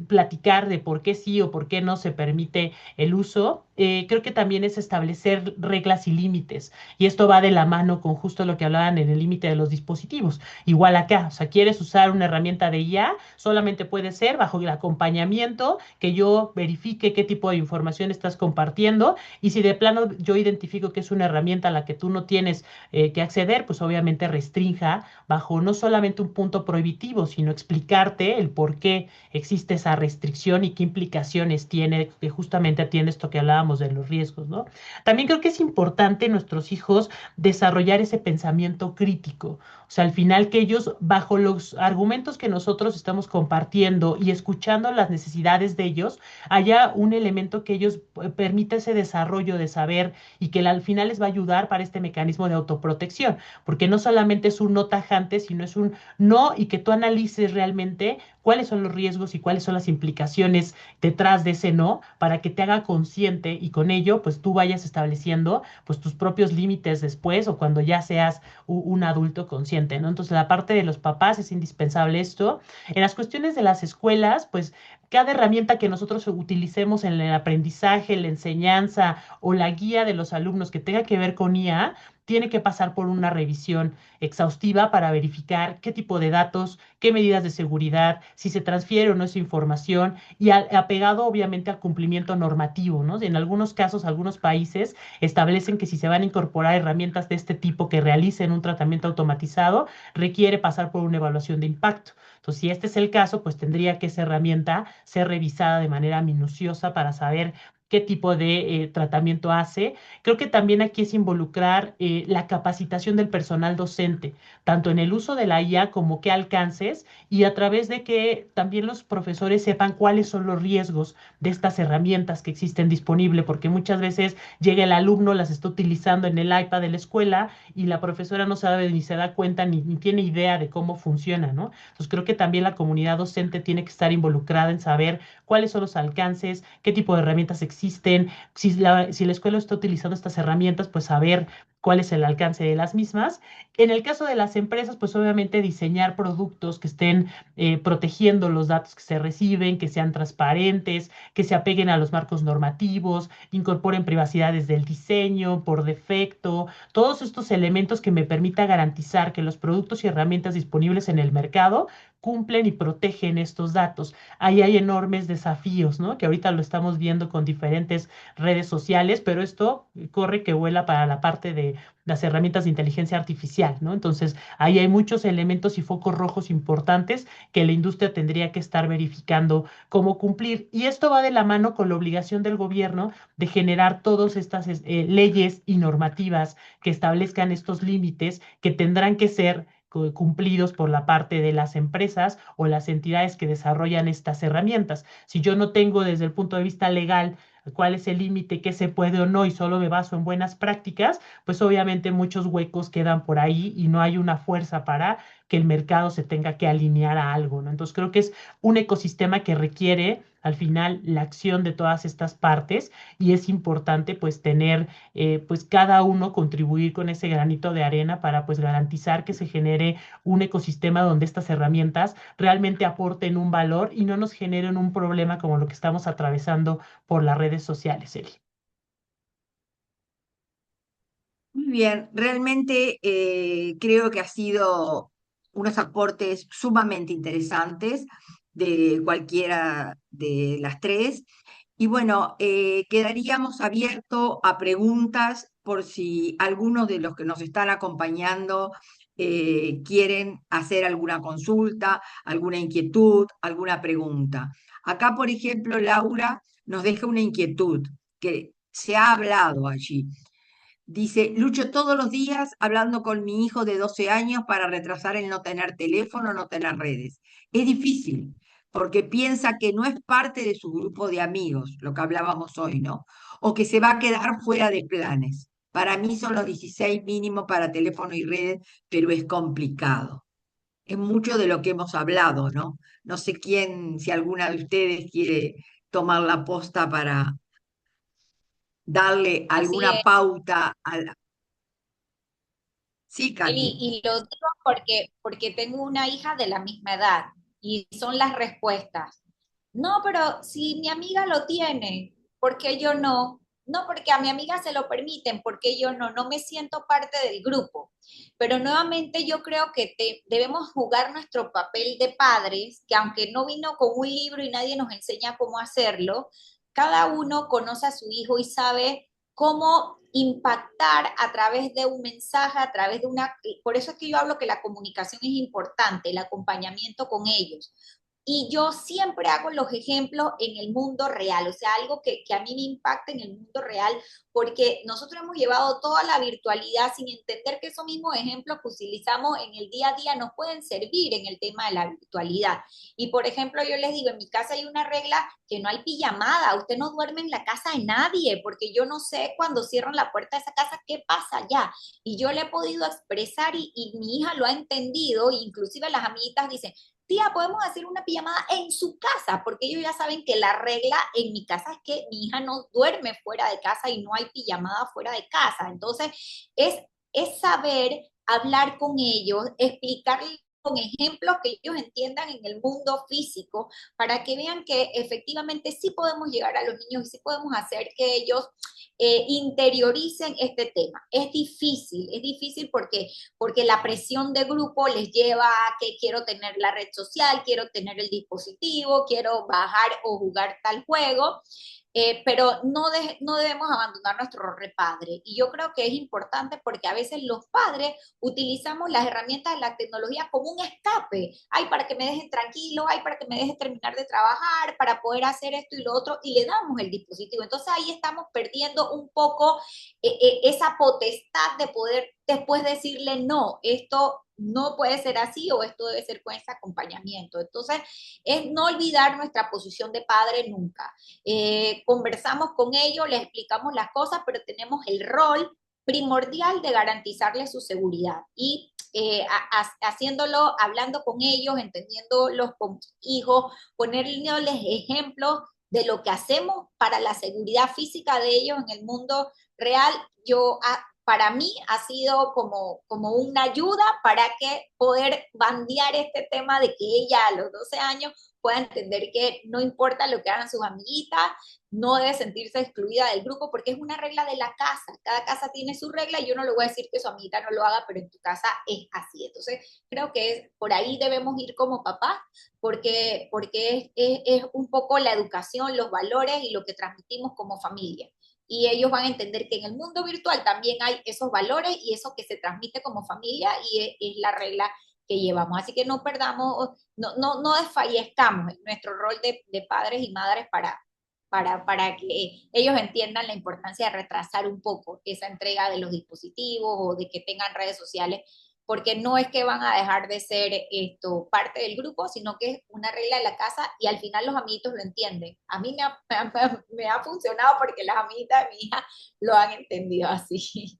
platicar de por qué sí o por qué no se permite el uso. Creo que también es establecer reglas y límites. Y esto va de la mano con justo lo que hablaban en el límite de los dispositivos. Igual acá, o sea, quieres usar una herramienta de IA, solamente puede ser bajo el acompañamiento, que yo verifique qué tipo de información estás compartiendo y si de plano yo identifico que es una herramienta a la que tú no tienes que acceder, pues obviamente restrinja bajo no solamente un punto prohibitivo, sino explicarte el por qué existe esa restricción y qué implicaciones tiene, que justamente atiende esto que hablábamos de los riesgos, ¿no? También creo que es importante en nuestros hijos desarrollar ese pensamiento crítico. O sea, al final que ellos, bajo los argumentos que nosotros estamos compartiendo y escuchando las necesidades de ellos, haya un elemento que ellos permita ese desarrollo de saber y que al final les va a ayudar para este mecanismo de autoprotección, porque no solamente es un no tajante, sino es un no y que tú analices realmente cuáles son los riesgos y cuáles son las implicaciones detrás de ese no, para que te haga consciente y con ello, pues tú vayas estableciendo pues tus propios límites después o cuando ya seas un adulto consciente, ¿no? Entonces, la parte de los papás es indispensable esto. En las cuestiones de las escuelas, pues cada herramienta que nosotros utilicemos en el aprendizaje, la enseñanza o la guía de los alumnos que tenga que ver con IA, tiene que pasar por una revisión exhaustiva para verificar qué tipo de datos, qué medidas de seguridad, si se transfiere o no esa información y apegado obviamente al cumplimiento normativo, ¿no? En algunos casos, algunos países establecen que si se van a incorporar herramientas de este tipo que realicen un tratamiento automatizado, requiere pasar por una evaluación de impacto. Entonces, si este es el caso, pues tendría que esa herramienta ser revisada de manera minuciosa para saber qué tipo de tratamiento hace. Creo que también aquí es involucrar la capacitación del personal docente, tanto en el uso de la IA como qué alcances y a través de que también los profesores sepan cuáles son los riesgos de estas herramientas que existen disponibles, porque muchas veces llega el alumno, las está utilizando en el iPad de la escuela y la profesora no sabe ni se da cuenta ni tiene idea de cómo funciona, ¿no? Entonces creo que también la comunidad docente tiene que estar involucrada en saber cuáles son los alcances, qué tipo de herramientas existen, si la escuela está utilizando estas herramientas, pues saber cuál es el alcance de las mismas. En el caso de las empresas, pues obviamente diseñar productos que estén protegiendo los datos que se reciben, que sean transparentes, que se apeguen a los marcos normativos, incorporen privacidad desde el diseño, por defecto, todos estos elementos que me permita garantizar que los productos y herramientas disponibles en el mercado cumplen y protegen estos datos. Ahí hay enormes desafíos, ¿no? Que ahorita lo estamos viendo con diferentes redes sociales, pero esto corre que vuela para la parte las herramientas de inteligencia artificial, ¿no? Entonces, ahí hay muchos elementos y focos rojos importantes que la industria tendría que estar verificando cómo cumplir. Y esto va de la mano con la obligación del gobierno de generar todas estas leyes y normativas que establezcan estos límites que tendrán que ser cumplidos por la parte de las empresas o las entidades que desarrollan estas herramientas. Si yo no tengo desde el punto de vista legal cuál es el límite, qué se puede o no, y solo me baso en buenas prácticas, pues obviamente muchos huecos quedan por ahí y no hay una fuerza para que el mercado se tenga que alinear a algo, ¿no? Entonces creo que es un ecosistema que requiere al final la acción de todas estas partes y es importante pues tener pues cada uno contribuir con ese granito de arena para pues garantizar que se genere un ecosistema donde estas herramientas realmente aporten un valor y no nos generen un problema como lo que estamos atravesando por las redes sociales, Eli. Muy bien, realmente creo que ha sido unos aportes sumamente interesantes de cualquiera de las tres. Y bueno, quedaríamos abiertos a preguntas por si algunos de los que nos están acompañando quieren hacer alguna consulta, alguna inquietud, alguna pregunta. Acá, por ejemplo, Laura nos deja una inquietud que se ha hablado allí. Dice, lucho todos los días hablando con mi hijo de 12 años para retrasar el no tener teléfono, no tener redes. Es difícil porque piensa que no es parte de su grupo de amigos, lo que hablábamos hoy, ¿no? O que se va a quedar fuera de planes. Para mí son los 16 mínimo para teléfono y redes, pero es complicado. Es mucho de lo que hemos hablado, ¿no? No sé quién, si alguna de ustedes quiere tomar la posta para darle Así alguna es, pauta a la... Sí, Eli, Katy. y lo digo porque tengo una hija de la misma edad y son las respuestas. No, pero si mi amiga lo tiene, ¿por qué yo no? No, porque a mi amiga se lo permiten, ¿por qué yo no? No me siento parte del grupo. Pero nuevamente yo creo que debemos jugar nuestro papel de padres, que aunque no vino con un libro y nadie nos enseña cómo hacerlo, cada uno conoce a su hijo y sabe cómo impactar a través de un mensaje, a través de una... Por eso es que yo hablo que la comunicación es importante, el acompañamiento con ellos. Y yo siempre hago los ejemplos en el mundo real, o sea, algo que a mí me impacta en el mundo real, porque nosotros hemos llevado toda la virtualidad sin entender que esos mismos ejemplos que utilizamos en el día a día nos pueden servir en el tema de la virtualidad. Y por ejemplo, yo les digo, en mi casa hay una regla que no hay pijamada, usted no duerme en la casa de nadie, porque yo no sé cuando cierran la puerta de esa casa qué pasa allá. Y yo le he podido expresar y mi hija lo ha entendido, e inclusive las amiguitas dicen, tía, podemos hacer una pijamada en su casa, porque ellos ya saben que la regla en mi casa es que mi hija no duerme fuera de casa y no hay pijamada fuera de casa. Entonces, es saber hablar con ellos, explicarles con ejemplos que ellos entiendan en el mundo físico, para que vean que efectivamente sí podemos llegar a los niños y sí podemos hacer que ellos interioricen este tema. Es difícil porque la presión de grupo les lleva a que quiero tener la red social, quiero tener el dispositivo, quiero bajar o jugar tal juego, pero no debemos abandonar nuestro rol de padre. Y yo creo que es importante porque a veces los padres utilizamos las herramientas de la tecnología como un escape. Ay, para que me dejen tranquilo, ay, para que me dejes terminar de trabajar, para poder hacer esto y lo otro, y le damos el dispositivo. Entonces ahí estamos perdiendo un poco esa potestad de poder después decirle, no, esto no puede ser así o esto debe ser con ese acompañamiento. Entonces, es no olvidar nuestra posición de padre nunca. Conversamos con ellos, les explicamos las cosas, pero tenemos el rol primordial de garantizarles su seguridad y haciéndolo, hablando con ellos, entendiéndolos con hijos, ponerles ejemplos de lo que hacemos para la seguridad física de ellos en el mundo real. Para mí ha sido como una ayuda para que poder bandear este tema de que ella a los 12 años pueda entender que no importa lo que hagan sus amiguitas, no debe sentirse excluida del grupo porque es una regla de la casa. Cada casa tiene su regla y yo no le voy a decir que su amiguita no lo haga, pero en tu casa es así. Entonces, creo que por ahí debemos ir como papás porque es un poco la educación, los valores y lo que transmitimos como familia. y ellos van a entender que en el mundo virtual también hay esos valores y eso que se transmite como familia y es la regla que llevamos. Así que no perdamos, no desfallezcamos en nuestro rol de padres y madres para que ellos entiendan la importancia de retrasar un poco esa entrega de los dispositivos o de que tengan redes sociales, porque no es que van a dejar de ser parte del grupo, sino que es una regla de la casa y al final los amiguitos lo entienden. A mí me ha funcionado porque las amiguitas de mi hija lo han entendido así.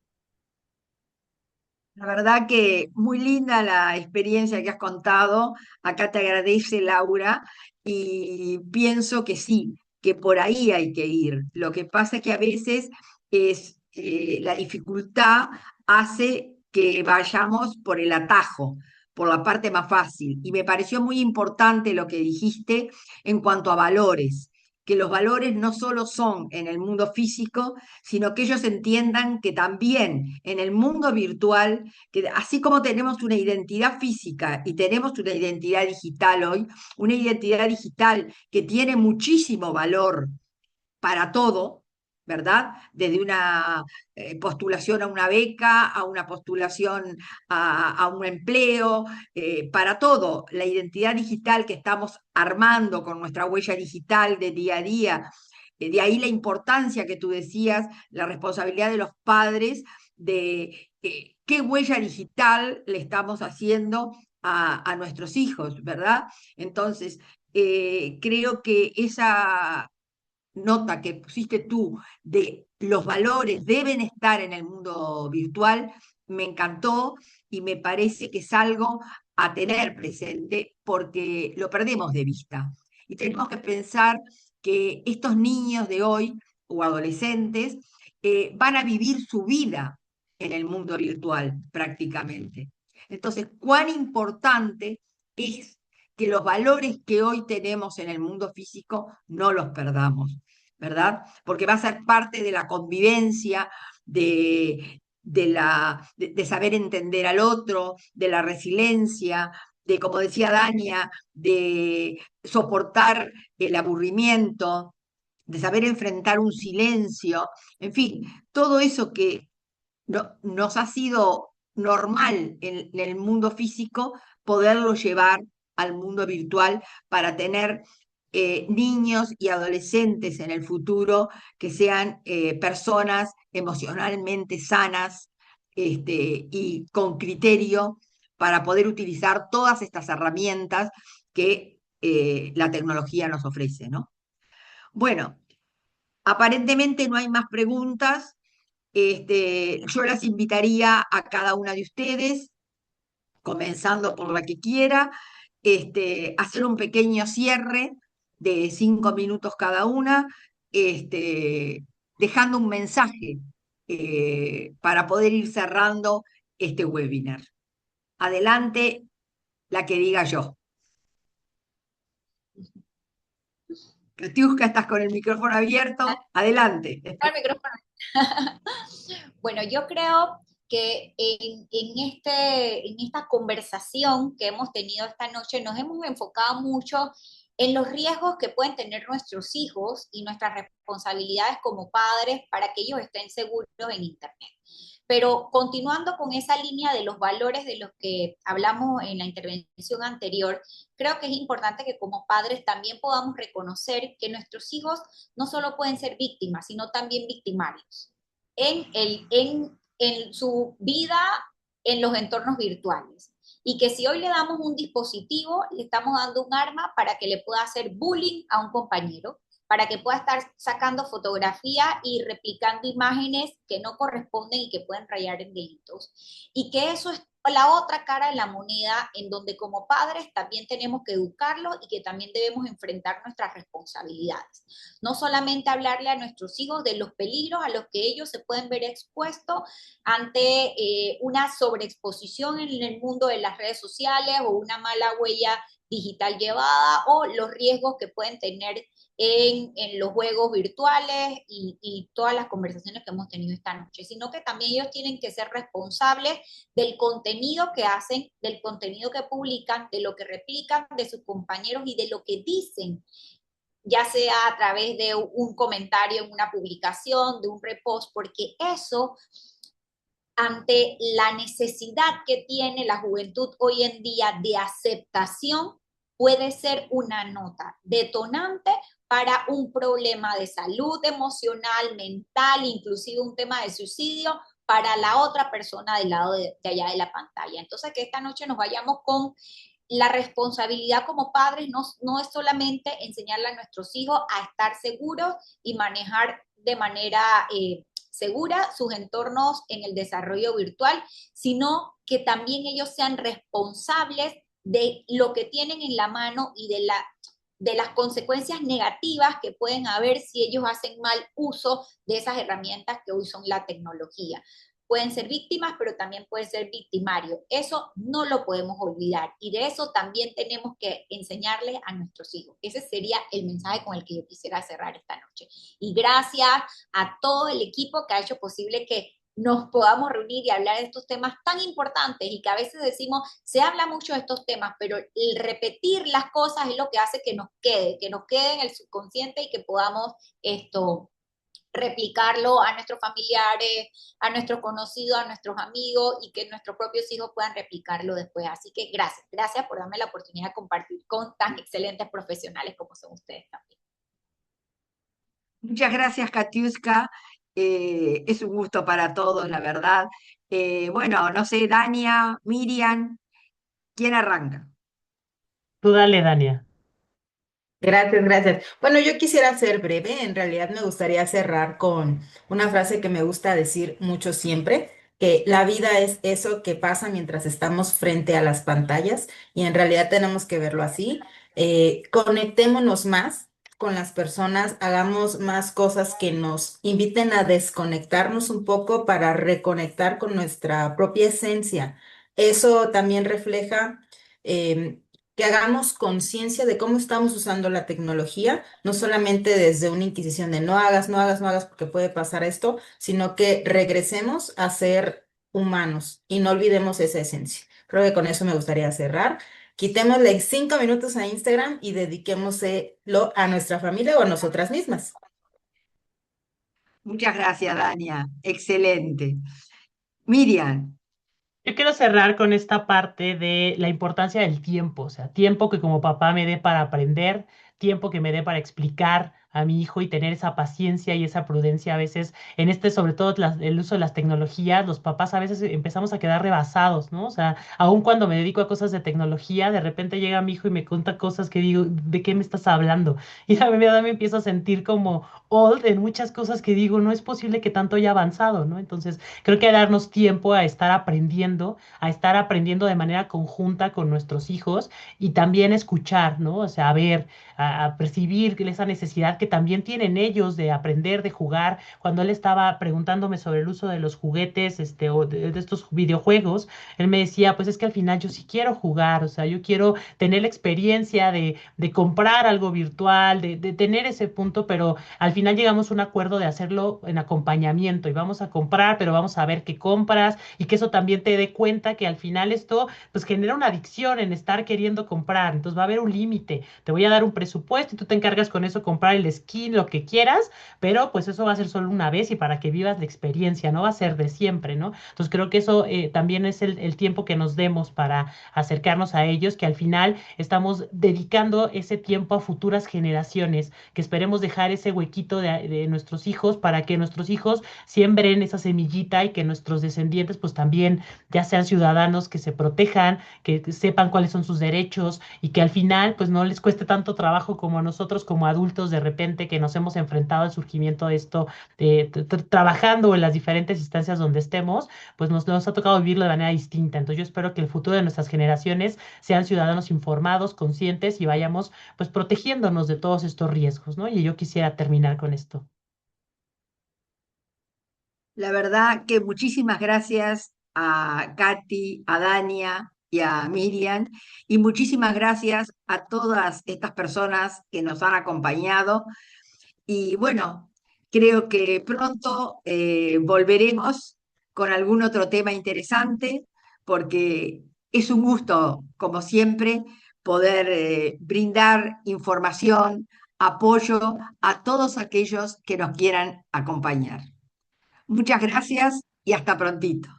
La verdad que muy linda la experiencia que has contado. Acá te agradece Laura y pienso que sí, que por ahí hay que ir. Lo que pasa es que a veces la dificultad hace que vayamos por el atajo, por la parte más fácil. Y me pareció muy importante lo que dijiste en cuanto a valores, que los valores no solo son en el mundo físico, sino que ellos entiendan que también en el mundo virtual, que así como tenemos una identidad física y tenemos una identidad digital hoy, una identidad digital que tiene muchísimo valor para todo, ¿verdad? Desde una postulación a una beca, a una postulación a un empleo, para todo. La identidad digital que estamos armando con nuestra huella digital de día a día, de ahí la importancia que tú decías, la responsabilidad de los padres de qué huella digital le estamos haciendo a nuestros hijos, ¿verdad? Entonces, creo que esa nota que pusiste tú de los valores deben estar en el mundo virtual, me encantó y me parece que es algo a tener presente porque lo perdemos de vista. Y tenemos que pensar que estos niños de hoy o adolescentes van a vivir su vida en el mundo virtual prácticamente. Entonces, cuán importante es que los valores que hoy tenemos en el mundo físico no los perdamos, ¿verdad? Porque va a ser parte de la convivencia, de saber entender al otro, de la resiliencia, de, como decía Dania, de soportar el aburrimiento, de saber enfrentar un silencio, en fin, todo eso que nos ha sido normal en el mundo físico, poderlo llevar al mundo virtual para tener niños y adolescentes en el futuro que sean personas emocionalmente sanas y con criterio para poder utilizar todas estas herramientas que la tecnología nos ofrece, ¿no? Bueno, aparentemente no hay más preguntas. Yo las invitaría a cada una de ustedes, comenzando por la que quiera, hacer un pequeño cierre de 5 minutos cada una, dejando un mensaje para poder ir cerrando este webinar. Adelante, la que diga yo. Katiuska, estás con el micrófono abierto. Adelante. Al micrófono. Bueno, yo creo que en esta conversación que hemos tenido esta noche nos hemos enfocado mucho en los riesgos que pueden tener nuestros hijos y nuestras responsabilidades como padres para que ellos estén seguros en Internet. Pero continuando con esa línea de los valores de los que hablamos en la intervención anterior, creo que es importante que como padres también podamos reconocer que nuestros hijos no solo pueden ser víctimas, sino también victimarios en su vida en los entornos virtuales. Y que si hoy le damos un dispositivo, le estamos dando un arma para que le pueda hacer bullying a un compañero, para que pueda estar sacando fotografía y replicando imágenes que no corresponden y que pueden rayar en delitos. Y que eso es la otra cara de la moneda en donde como padres también tenemos que educarlos y que también debemos enfrentar nuestras responsabilidades. No solamente hablarle a nuestros hijos de los peligros a los que ellos se pueden ver expuestos ante una sobreexposición en el mundo de las redes sociales o una mala huella digital llevada o los riesgos que pueden tener en los juegos virtuales y todas las conversaciones que hemos tenido esta noche, sino que también ellos tienen que ser responsables del contenido que hacen, del contenido que publican, de lo que replican de sus compañeros y de lo que dicen ya sea a través de un comentario en una publicación, de un repost, porque eso, ante la necesidad que tiene la juventud hoy en día de aceptación, puede ser una nota detonante para un problema de salud emocional, mental, inclusive un tema de suicidio para la otra persona del lado de allá de la pantalla. Entonces, que esta noche nos vayamos con la responsabilidad como padres, no es solamente enseñarle a nuestros hijos a estar seguros y manejar de manera segura sus entornos en el desarrollo virtual, sino que también ellos sean responsables de lo que tienen en la mano y de las consecuencias negativas que pueden haber si ellos hacen mal uso de esas herramientas que hoy son la tecnología. Pueden ser víctimas, pero también pueden ser victimarios. Eso no lo podemos olvidar y de eso también tenemos que enseñarles a nuestros hijos. Ese sería el mensaje con el que yo quisiera cerrar esta noche. Y gracias a todo el equipo que ha hecho posible que nos podamos reunir y hablar de estos temas tan importantes y que a veces decimos, se habla mucho de estos temas, pero el repetir las cosas es lo que hace que nos quede en el subconsciente y que podamos replicarlo a nuestros familiares, a nuestros conocidos, a nuestros amigos y que nuestros propios hijos puedan replicarlo después. Así que gracias por darme la oportunidad de compartir con tan excelentes profesionales como son ustedes también. Muchas gracias, Katiuska. Es un gusto para todos, la verdad. Bueno, no sé, Dania, Miriam, ¿quién arranca? Tú dale, Dania. Gracias, gracias. Bueno, yo quisiera ser breve. En realidad me gustaría cerrar con una frase que me gusta decir mucho siempre, que la vida es eso que pasa mientras estamos frente a las pantallas y en realidad tenemos que verlo así. Conectémonos más con las personas, hagamos más cosas que nos inviten a desconectarnos un poco para reconectar con nuestra propia esencia. Eso también refleja... em, que hagamos conciencia de cómo estamos usando la tecnología, no solamente desde una inquisición de no hagas, no hagas, no hagas porque puede pasar esto, sino que regresemos a ser humanos y no olvidemos esa esencia. Creo que con eso me gustaría cerrar. Quitémosle 5 minutos a Instagram y dediquémoslo a nuestra familia o a nosotras mismas. Muchas gracias, Dania. Excelente. Miriam, Yo quiero cerrar con esta parte de la importancia del tiempo, o sea, tiempo que como papá me dé para aprender, tiempo que me dé para explicar a mi hijo y tener esa paciencia y esa prudencia a veces en sobre todo el uso de las tecnologías, los papás a veces empezamos a quedar rebasados, ¿no? O sea, aun cuando me dedico a cosas de tecnología, de repente llega mi hijo y me cuenta cosas que digo, ¿de qué me estás hablando? Y la verdad me empiezo a sentir como old en muchas cosas que digo, no es posible que tanto haya avanzado, ¿no? Entonces, creo que hay que darnos tiempo a estar aprendiendo de manera conjunta con nuestros hijos y también escuchar, ¿no? O sea, a ver, a percibir esa necesidad que también tienen ellos de aprender, de jugar. Cuando él estaba preguntándome sobre el uso de los juguetes, o de estos videojuegos, él me decía, pues es que al final yo sí quiero jugar, o sea, yo quiero tener la experiencia de comprar algo virtual, de tener ese punto, pero al final llegamos a un acuerdo de hacerlo en acompañamiento y vamos a comprar, pero vamos a ver qué compras y que eso también te dé cuenta que al final esto pues genera una adicción en estar queriendo comprar, entonces va a haber un límite, te voy a dar un presupuesto y tú te encargas con eso comprar el skin, lo que quieras, pero pues eso va a ser solo una vez y para que vivas la experiencia, no va a ser de siempre, ¿no? Entonces creo que eso también es el tiempo que nos demos para acercarnos a ellos, que al final estamos dedicando ese tiempo a futuras generaciones, que esperemos dejar ese huequito de nuestros hijos para que nuestros hijos siembren esa semillita y que nuestros descendientes pues también ya sean ciudadanos que se protejan, que sepan cuáles son sus derechos y que al final pues no les cueste tanto trabajo como a nosotros como adultos de repente que nos hemos enfrentado al surgimiento de esto, trabajando en las diferentes instancias donde estemos, pues nos ha tocado vivirlo de manera distinta. Entonces yo espero que el futuro de nuestras generaciones sean ciudadanos informados, conscientes y vayamos pues protegiéndonos de todos estos riesgos, ¿no? Y yo quisiera terminar con esto. la verdad que muchísimas gracias a Katy, a Dania y a Miriam, y muchísimas gracias a todas estas personas que nos han acompañado. Y bueno, creo que pronto volveremos con algún otro tema interesante, porque es un gusto, como siempre, poder brindar información apoyo a todos aquellos que nos quieran acompañar. Muchas gracias y hasta prontito.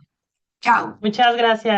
Chao. Muchas gracias.